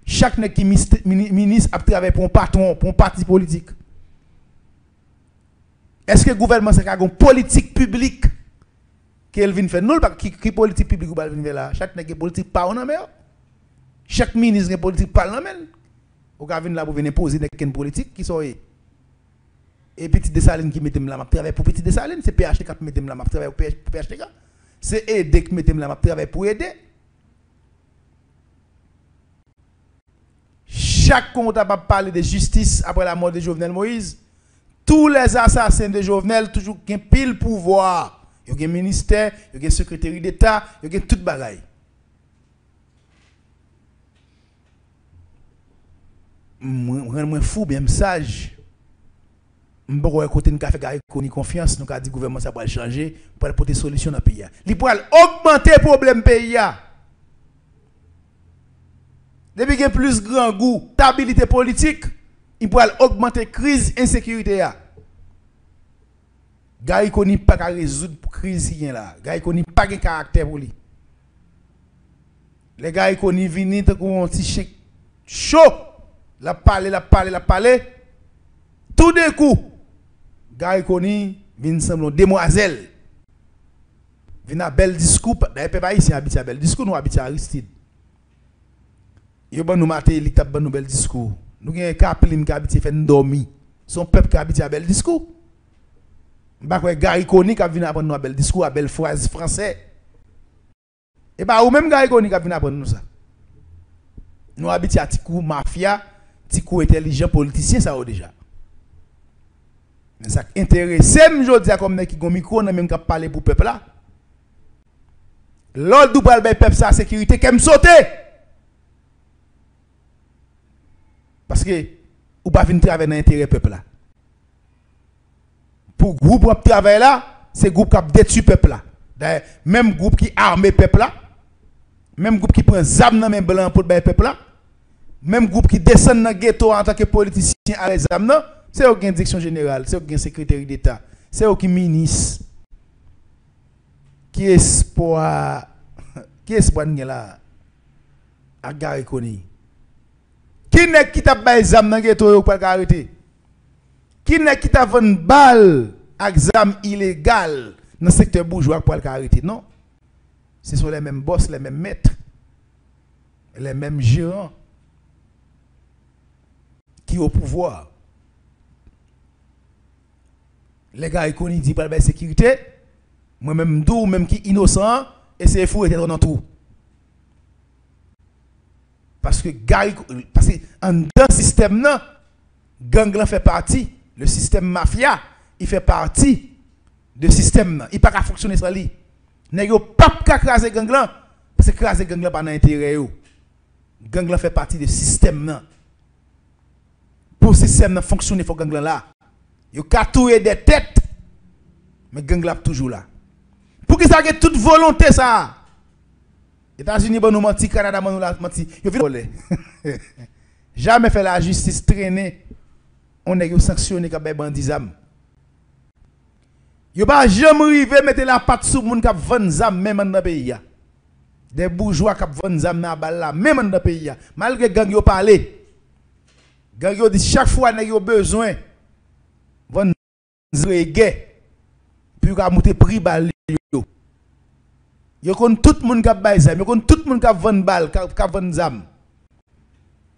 Chaque nèg qui ministre a travaillé pour un patron, pour un parti politique. Est-ce que le gouvernement c'est une politique publique qu'elle vient faire? Non, qui politique publique ou pas vient faire là? Chaque nèg politique pas en mais chaque ministre est politique pas en mais. Ou ka venir là pour venir poser une politique qui sont et Petit Dessalines qui mettait là, m'a travailler pour Petit Dessalines, c'est PHTK qui mettait là, m'a travailler pour PHTK. C'est aider qui mettait là, m'a travailler pour aider. Chaque compte a parlé de justice après la mort de Jovenel Moïse. Tous les assassins de Jovenel toujours ont pile pouvoir. Ils ont un ministère, ils ont un secrétaire d'État, ils ont tout bagaille. Moi fou bien sage. M'boko écouter une café Gary Koni confiance nous ka dit gouvernement ça va changer pour apporter solution dans pays. Il pour augmenter problème pays. Depuis qu'il y a plus grand goût, stabilité politique, il pour augmenter crise insécurité. Gary Koni pas qu'à résoudre crise qui est là. Gary Koni pas de caractère pour lui. Les Gary Koni viennent comme un petit chèque chaud, la parler. Tout d'un coup, Gary Koni vient semblant demoiselle. Vient à bel discours, d'ailleurs peuple haïtien habite à bel discours, nous habite à Aristide. Yo ban nous mater li tap ban nous bel discours. Nous gen Kaplim qui habite fait dormi. Son peuple qui habite à bel discours. Ba quoi Gary Koni qui vient apprendre nous bel discours à belle phrase français. Et bah ou même Gary Koni qui vient apprendre nous ça. Nous habite à tikou mafia, tikou intelligent politicien ça déjà. Mais ça intéresse jodi a comme qui gon micro nan même qui parler pour peuple là. L'autre dou pral bay peuple sa sécurité qu'aime sauter. Parce que ou pas venir travailler dans l'intérêt peuple là. Pour groupe qui travaille là, c'est groupe qui détruit peuple là. D'ailleurs, même groupe qui arme peuple là, même groupe qui prend zam dans main blanc pour le peuple là, même groupe qui descend dans le ghetto en tant que politicien à les zam là, c'est aucune direction générale, c'est aucun secrétaire d'État, c'est aucun ministre. Qui espoir là à Gary Koni. Qui n'est qui t'a bay zam dans ghetto pour arrêter? Qui n'est qui t'a vend balle avec zam illégal dans le secteur bourgeois pour arrêter? Non. Ce sont les mêmes boss, les mêmes maîtres, les mêmes gérants qui au pouvoir. Les gars ils disent pas la sécurité, moi-même d'où même qui innocent et c'est fou être dans tout. Parce que en dans le système là, gang là fait partie, le système mafia, il fait partie de système là, il pas qu'à fonctionner sans lui. Nèg yo pas qu'à craser gang là, parce que craser gang là pas dans intérêt yo. Gang là fait partie du système là. Pour le système là fonctionner faut gang là. Yo katoué des têtes, mais gang là toujours là. Pour qui ça a toute volonté ça? États-Unis bon nous menti, Canada bon nous la menti. Yo vinn jamais fait la justice traîner. On est sanctionné comme bandits zam. Yo pas jamais rivé mettre la patte sous moun qui vend zam même dans pays ya. Des bourgeois qui vend zam dans balle là même dans pays ya. Malgré gang yo parler. Gang yo dit chaque fois nèg yo besoin vend reggae puis ka monter prix balle yo. Yo kon tout moun qui bay zam, yo kon tout moun qui vend balle, qui vend zam.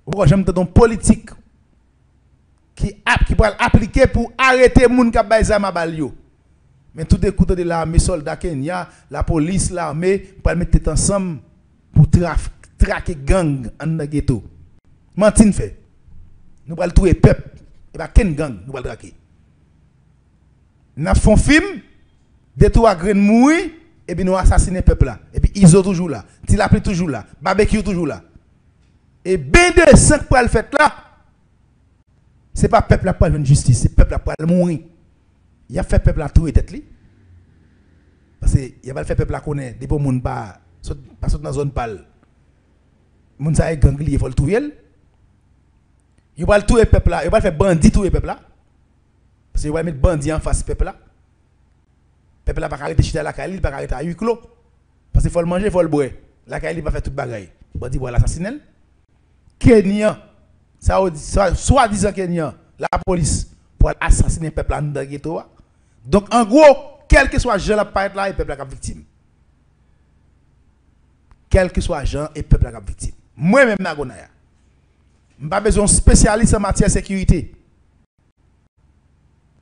Ou j'aime ton politique qui va appliquer pour arrêter moun qui bay zam à balle yo. Mais tout écoute de l'armée, soldats Kenya, la police, l'armée, pour mettre tête ensemble pour traquer gang en ghetto. Mantine fait. Nous allons trouver peuple. Et pas quel gang nous allons traquer. Nous faisons un film, détour à grain mourir, et puis nous assassinons peuple là. Et puis Iso toujours là. Tilapli toujours là. Barbecue toujours là. Et bien de 5 pour le fait là, ce n'est pas peuple là pour une justice, c'est peuple là pour mourir. Il a fait peuple à tout et tête li. Parce que il a pas fait peuple à connaître des moun pas dans la zone pâle. Moun sa gang li il faut le tuer. Il va le tuer peuple là, il va faire bandit tuer peuple là. Parce qu'il va mettre bandit en face peuple là. Peuple là pas arrêter chita la caille, il pas arrêter à huis clos. Parce qu'il faut le manger, il faut le boire. La caille il va faire toute bagaille. Bandit va l'assassiner. Kenya, ça soit disant Kenya, la police pour assassiner peuple là dans ghetto. Donc en gros, quel que soit Jean la paille là, et peuple là victime. Quel que soit Jean et peuple là victime. Moi même Nagonaya. Je pas besoin de spécialiste en matière de sécurité.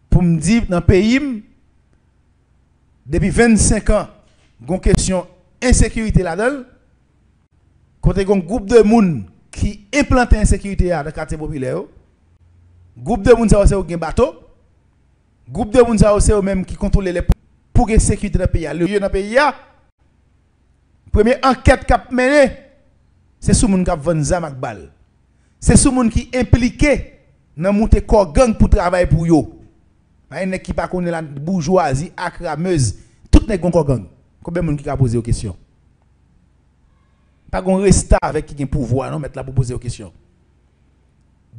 Pour me dire dans le pays, depuis 25 ans, il y a une question d'insécurité là-dedans. Quand il y a un groupe de monde qui implante l'insécurité dans le quartier populaire, groupe de monde ça c'est un bateau. Groupe de monde ça c'est même qui contrôle les pour la sécurité dans le pays. Le lieu dans le pays, première enquête qu'a menée, c'est sous monde qui a vendu zam ak balle. C'est sous monde qui impliqué dans monter corps gang pour travailler pour yo. Un nèg qui pas connaît la bourgeoisie akrameuse, tout nèg corps gang. Combien de monde qui a posé aux questions? Pas gon resta avec qui gen pouvoir non mettre là pour poser aux questions.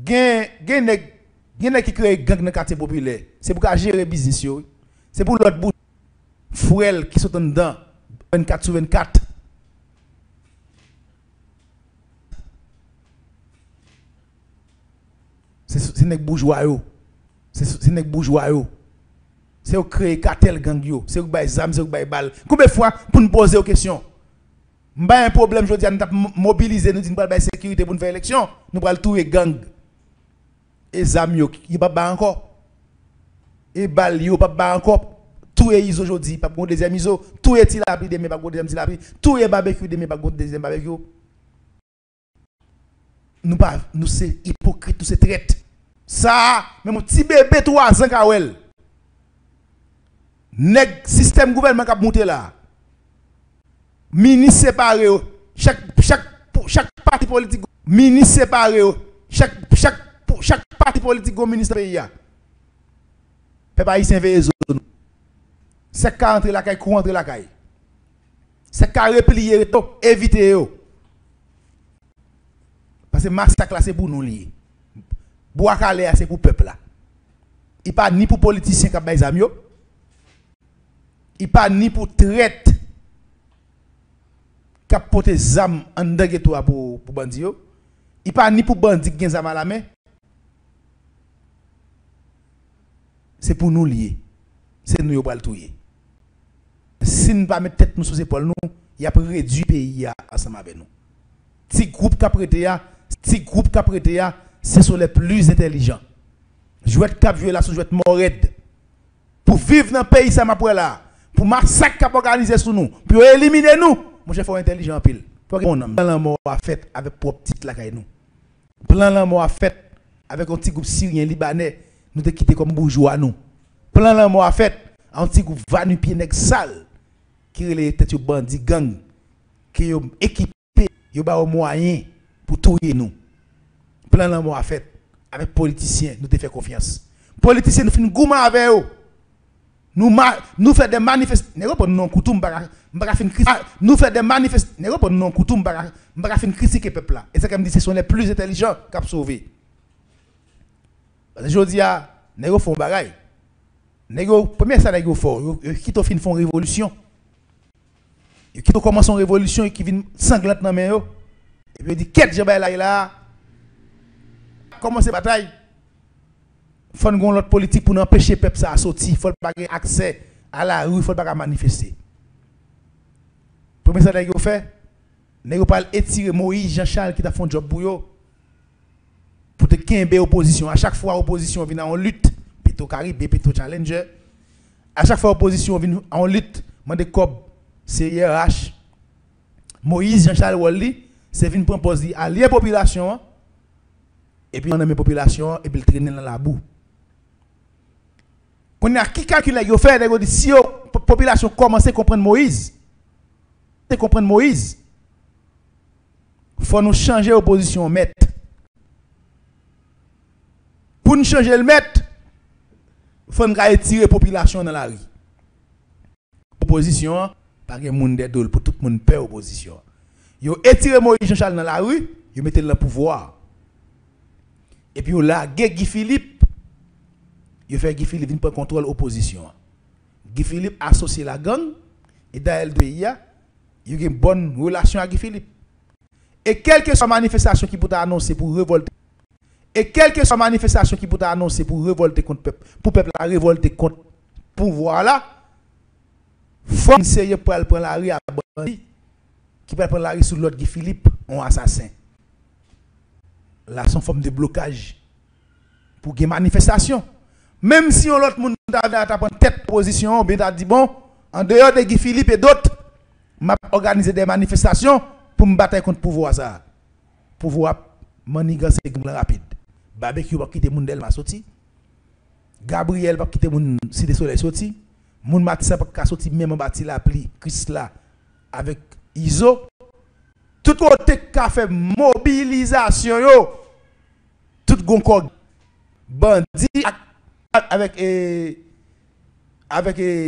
Gen nèg qui crée gang dans le quartier populaire, c'est pour gérer business yo. C'est pour l'autre bout frère qui sont dedans 24 sur 24. C'est nèg bourgeois yo. C'est nèg bourgeois yo. C'est créer cartel gang yo, c'est bay zam, c'est bay balle. Combien de fois pour nous poser aux questions? M'ba un problème jodi nous t'a mobiliser nous dit nous bay sécurité pour nous faire élection, nous pral touyer gang. Et zam yo, il pas ba encore. Et balle yo pas ba encore. Tout est iso aujourd'hui, pas bon deuxième iso, tout est tilapli demain pas bon deuxième tilapli, tout est barbecue demain pas bon deuxième barbecue. Nous c'est hypocrite, nous c'est traite. Ça, même un petit bébé 3 ans kawel. Nèg système gouvernement qui a monté là. Ministre séparé, chaque parti politique, ministre séparé, chaque parti politique au ministre pays. Peuple haïtien veille zone. C'est qu'à entrer la caille, courant la caille. C'est qu'à replier, éviter. Parce que massacre là c'est pour nous lier. Boakale c'est pour peuple là. Il pas ni pour politiciens qui bay zam yo. Il pas ni pour traite qui porte zam en ghetto pour bandi yo. Il pas ni pour bandi qui gen zam à la main. C'est pour nous lier. C'est nous yo pral touyer. Si nous pas mettre tête nous sous épaule nous, il a réduit pays ensemble avec nous. Petit groupe qui a prêté c'est sur les plus intelligents. Jouet cap violation, jouet morede. Pour vivre dans le pays ça m'a là, pour massacre cap organiser sur nous, pour éliminer nous. Mon chef faut intelligent pile. Pour que mon homme plan la mort a fait avec propre petite la caille nous. Plan la mort a fait avec un petit groupe syrien libanais, nous te quitté comme bourgeois nous. Plan la mort a fait un petit groupe vanu pied nèg sale qui relè tête yo bandi gang qui yo équipé, yo ba au moyen pour touyer nous. Plan la mort a fait avec politiciens, nous te fait confiance. Politiciens nous fin gouma avec eux. Nous fait des manifestations, nous pas non coutume nous fait des manifestations, nous pas non coutume m'pa fin critiquer peuple là. Et ça comme dit ce sont les plus intelligents qui ont sauvé. Parce que je dis à nous font bagaille. Nous premier ça nous fort, qui to fin font révolution. Qui to commence une révolution et qui vient sanglante dans main yo. Et puis dit quête jambay là commencer bataille. Faut qu'on l'autre politique pour empêcher peuple ça à sortir, faut pas accès à la rue, faut pas manifester. Premier ça nèg yo fait, nèg yo pas étirer Moïse Jean-Charles qui t'a fait un job pour yo. Pour te kembe opposition, à chaque fois opposition vient en lutte, plutôt Caribé, plutôt Challenger. À chaque fois opposition vient en lutte, mande cob CRH. Moïse Jean-Charles Wally, c'est vinn proposer allier population et puis on a mes populations et puis le traîner dans la boue. Qu'on a qui calcule yo fait nèg dit si la population commence à comprendre Moïse. Comprendre Moïse. Faut nous changer opposition maître. Pour nous changer le maître, faut nous retirer la population dans la rue. Opposition, pas de monde d'idole pour tout le monde peur opposition. Yo étiré Moïse Jean-Charles dans la rue, yo mettez le pouvoir. Et puis là, Guy Philippe, il fait Guy Philippe vient prendre contrôle opposition. Guy Philippe associé la gang et dans le pays, il y a une bonne relation avec Guy Philippe. Et quelques manifestations qui peut annoncer pour révolter. Et quelques manifestations qui peut annoncer pour révolter contre peuple, pour peuple à révolter contre pouvoir là, faut essayer pour prendre la rue à bandit qui peut prendre la rue sur l'autre Guy Philippe, un assassin. Là, son forme de blocage pour des manifestations. Même si on l'autre monde a pris tête position, bien a dit bon, en dehors de Guy Philippe et d'autres, m'a organisé des manifestations pour me battre contre pouvoir ça. Pouvoir manigancer rapide. Barbecue va quitter Mundel m'a sorti. Gabriel va quitter mon Cité Soleil sorti. Moun Matissa va sorti même en bâti la pli Chris là avec ISO. Tout côté qu'a fait mobilisation yo. Tout gon bandit avec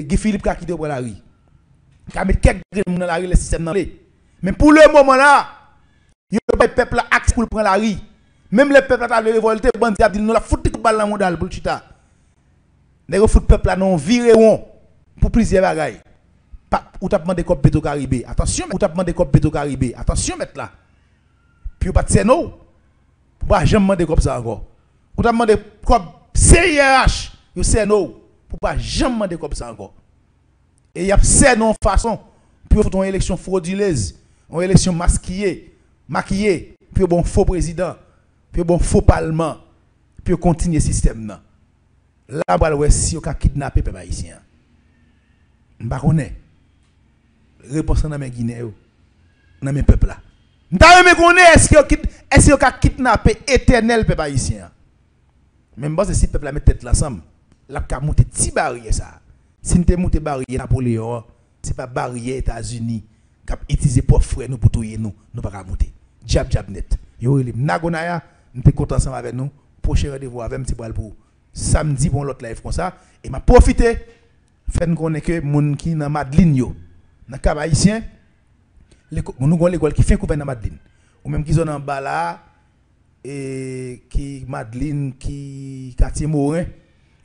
Guy Philippe qui a quitté pour la rue. Qui a mis quelques gens dans la rue le système dans les. Mais pour le moment là, yo le peuple a accès pour prendre la rue. Même le peuple a révolté, bandit a dit nous la foutre tout balle dans mondial pour chita. Les fout peuple là non viréon pour plusieurs bagailles. Ou t'a demandé comme Petro Caribé. Attention, ou t'a demandé comme Petro Caribé. Attention mettre là. Puis pas de non. Pour pas jamais demander comme ça encore. Ou t'a demandé comme CIRH, yo c'est non. Pour pas jamais demander comme ça encore. Et il y a c'est non façon pour faire une élection frauduleuse, une élection maquillée, puis bon faux président, puis bon faux parlement, puis continuer le système là. Là bas ouais si on a kidnappé peuple haïtien. M'pa connaît. Réponse dans mes Guinée dans mes peuple là. M'ta me connaît est-ce qu'on a kidnappé éternel peuple haïtien. Même pas si peuple la met tête ensemble, la ka monter ti barrière ça. Si nous te monter barrière Napoléon, c'est pas barrière États-Unis qui a utilisé pour frère nous pour touyer nous pas monter. Jab net. Yo il Nagonaya, nous te content ensemble avec nous. Prochain rendez-vous avec petit pour samedi pour l'autre live comme ça et m'a profité faire nous connaître que moun qui dans Madeleine yo dans Cap Haïtien nous gon l'école qui fait couper dans Madeleine ou même qui sont en bas là et qui Madeleine qui quartier Morin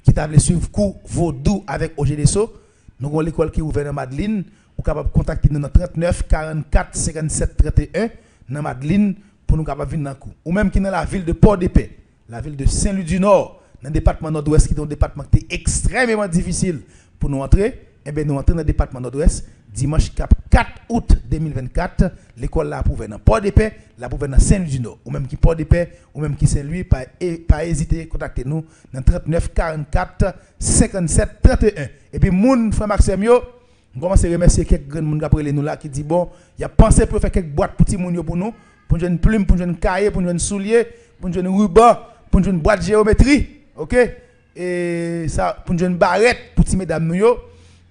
qui t'a suivre cours vaudou avec OGDSO nous gon l'école qui ouvert dans Madeleine ou capable contacter nous dans 39 44 57 31 dans Madeleine pour nous capable venir dans cours ou même qui dans la ville de Port-de-Paix la ville de Saint-Louis du Nord dans le département nord-ouest qui est un département qui est extrêmement difficile pour nous entrer, eh bien nous entrons dans le département nord-ouest dimanche 4 août 2024, l'école là pour venir dans Port-de-Paix, là pour venir dans Saint-Louis-du-Nord, ou même qui Port-de-Paix, ou même qui Saint-Louis, pas hésiter contacter nous dans 39 44 57 31. Et puis moun frère Maxime yo, on commence à remercier quelques grands moun qui après nous là qui dit bon, il a pensé pour faire quelques boîtes pour petit moun yo pour nous, pour une plume, pour une cahier, pour une soulier, pour une ruban, pour une boîte de géométrie. OK et ça pour une barrette pour ti mesdames nous yo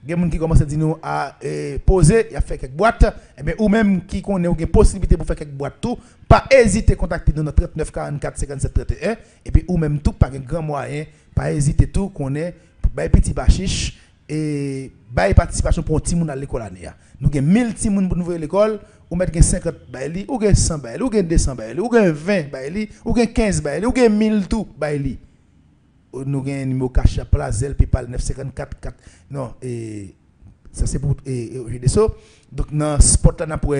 des gens qui commencent à dire nous à poser il a fait quelques boîtes et bien ou même qui connaît ou possibilité pour faire quelques boîtes tout pas hésiter contacter nous dans 39 44 57 31 et puis ou même tout par un grand moyen pas hésiter tout connaît pour petit bachiche et bail participation pour un petit monde à l'école année. Nous avons 1000 petits monde pour nous voir l'école, ou mettre 50 baili, ou 100 baili, ou 200 baili, ou 20 baili, ou 15 baili, ou 1000 tout baili. Nous avons un numéro caché à Zel PayPal 954 4. Non, et ça c'est pour GDSO. Donc dans sport là pour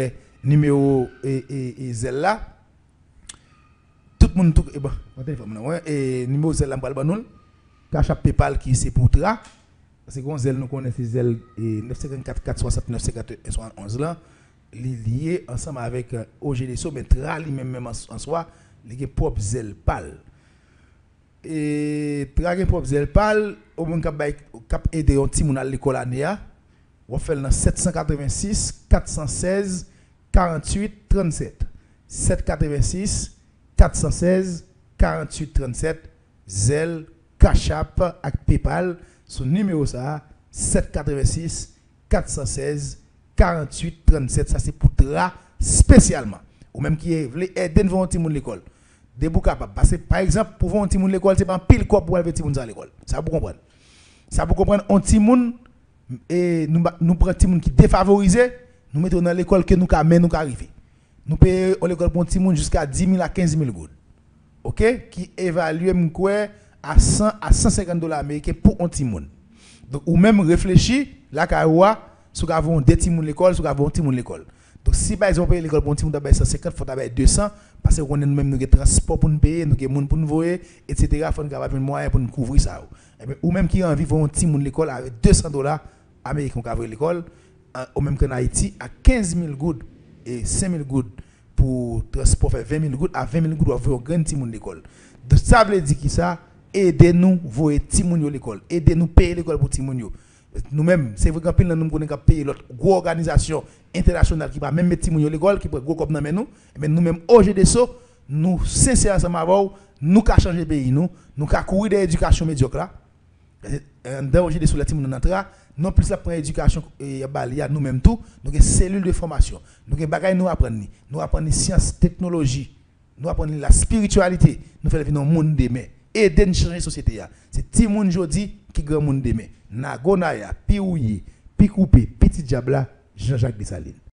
numéro Zel là. Tout le monde tout et numéro Zel là pour le nous. Caché PayPal qui c'est pour tra. Parce que Zel nous connaît c'est Zel 954 469 51 71 là. Lié ensemble avec OGDSO mais tra lui-même en soi, il est propre Zel PAL. Et traguer propre Zel PAL au monde cap aider un petit moun à l'école année on fait dans 786 416 48 37 786 416 48 37 Zel Cash App avec PayPal son numéro ça 786 416 48 37 ça c'est pour tra spécialement ou même qui veut aider devant un petit moun l'école des bouts capables parce que par exemple pour un petit monde l'école c'est pas pile quoi pour aller petit monde à l'école ça vous comprendre ça vous comprendre un petit monde et nous prend petit monde qui défavorisé nous mettons dans l'école que nous ca mais nous ca arriver nous payer l'école pour un petit monde jusqu'à 10 000 à 15 000 goud OK qui évalue quoi à 100 à 150 dollars américains pour un petit monde donc ou même réfléchir là ca sur avoir des petits monde l'école sur avoir un petit monde l'école. Donc si par exemple l'école pour un petit monde d'abord 150 faut d'abord 200 parce que on est nous-mêmes nous transport pour nous payer nous monde pour nous voyer etc. faut nous avoir un moyen pour nous couvrir ça ou même qui a envie voir un petit monde l'école avec 200 dollars américains couvrir l'école ou même qu'en Haïti à 15 000 goud et 5 000 goud pour transport faire 20 000 goud à 20 000 goud pour voir un grand petit monde l'école. Donc ça veut dire qui ça aidez-nous voyer petit monde l'école aidez-nous payer l'école pour petit monde nous-mêmes c'est vrai qu'en nous connaissons payer l'autre grosse organisation internationale qui va même mettre petit l'école qui peut gros comme nous mais nous-mêmes OGDSO nous sincèrement ensemble avant nous ca changer pays nous ca courir de l'éducation médiocre là dans OGDSO la team nous non plus la prendre éducation et balia nous-mêmes tout nous avons cellule de formation nous avons bagaille nous apprendre science technologie nous apprendre la spiritualité nous faire vivre dans monde demain aider à changer société c'est petit monde jodi qui grand monde demain Nagonaya, Piouye, Pikoupé, Petit Diabla, Jean-Jacques Dessalines.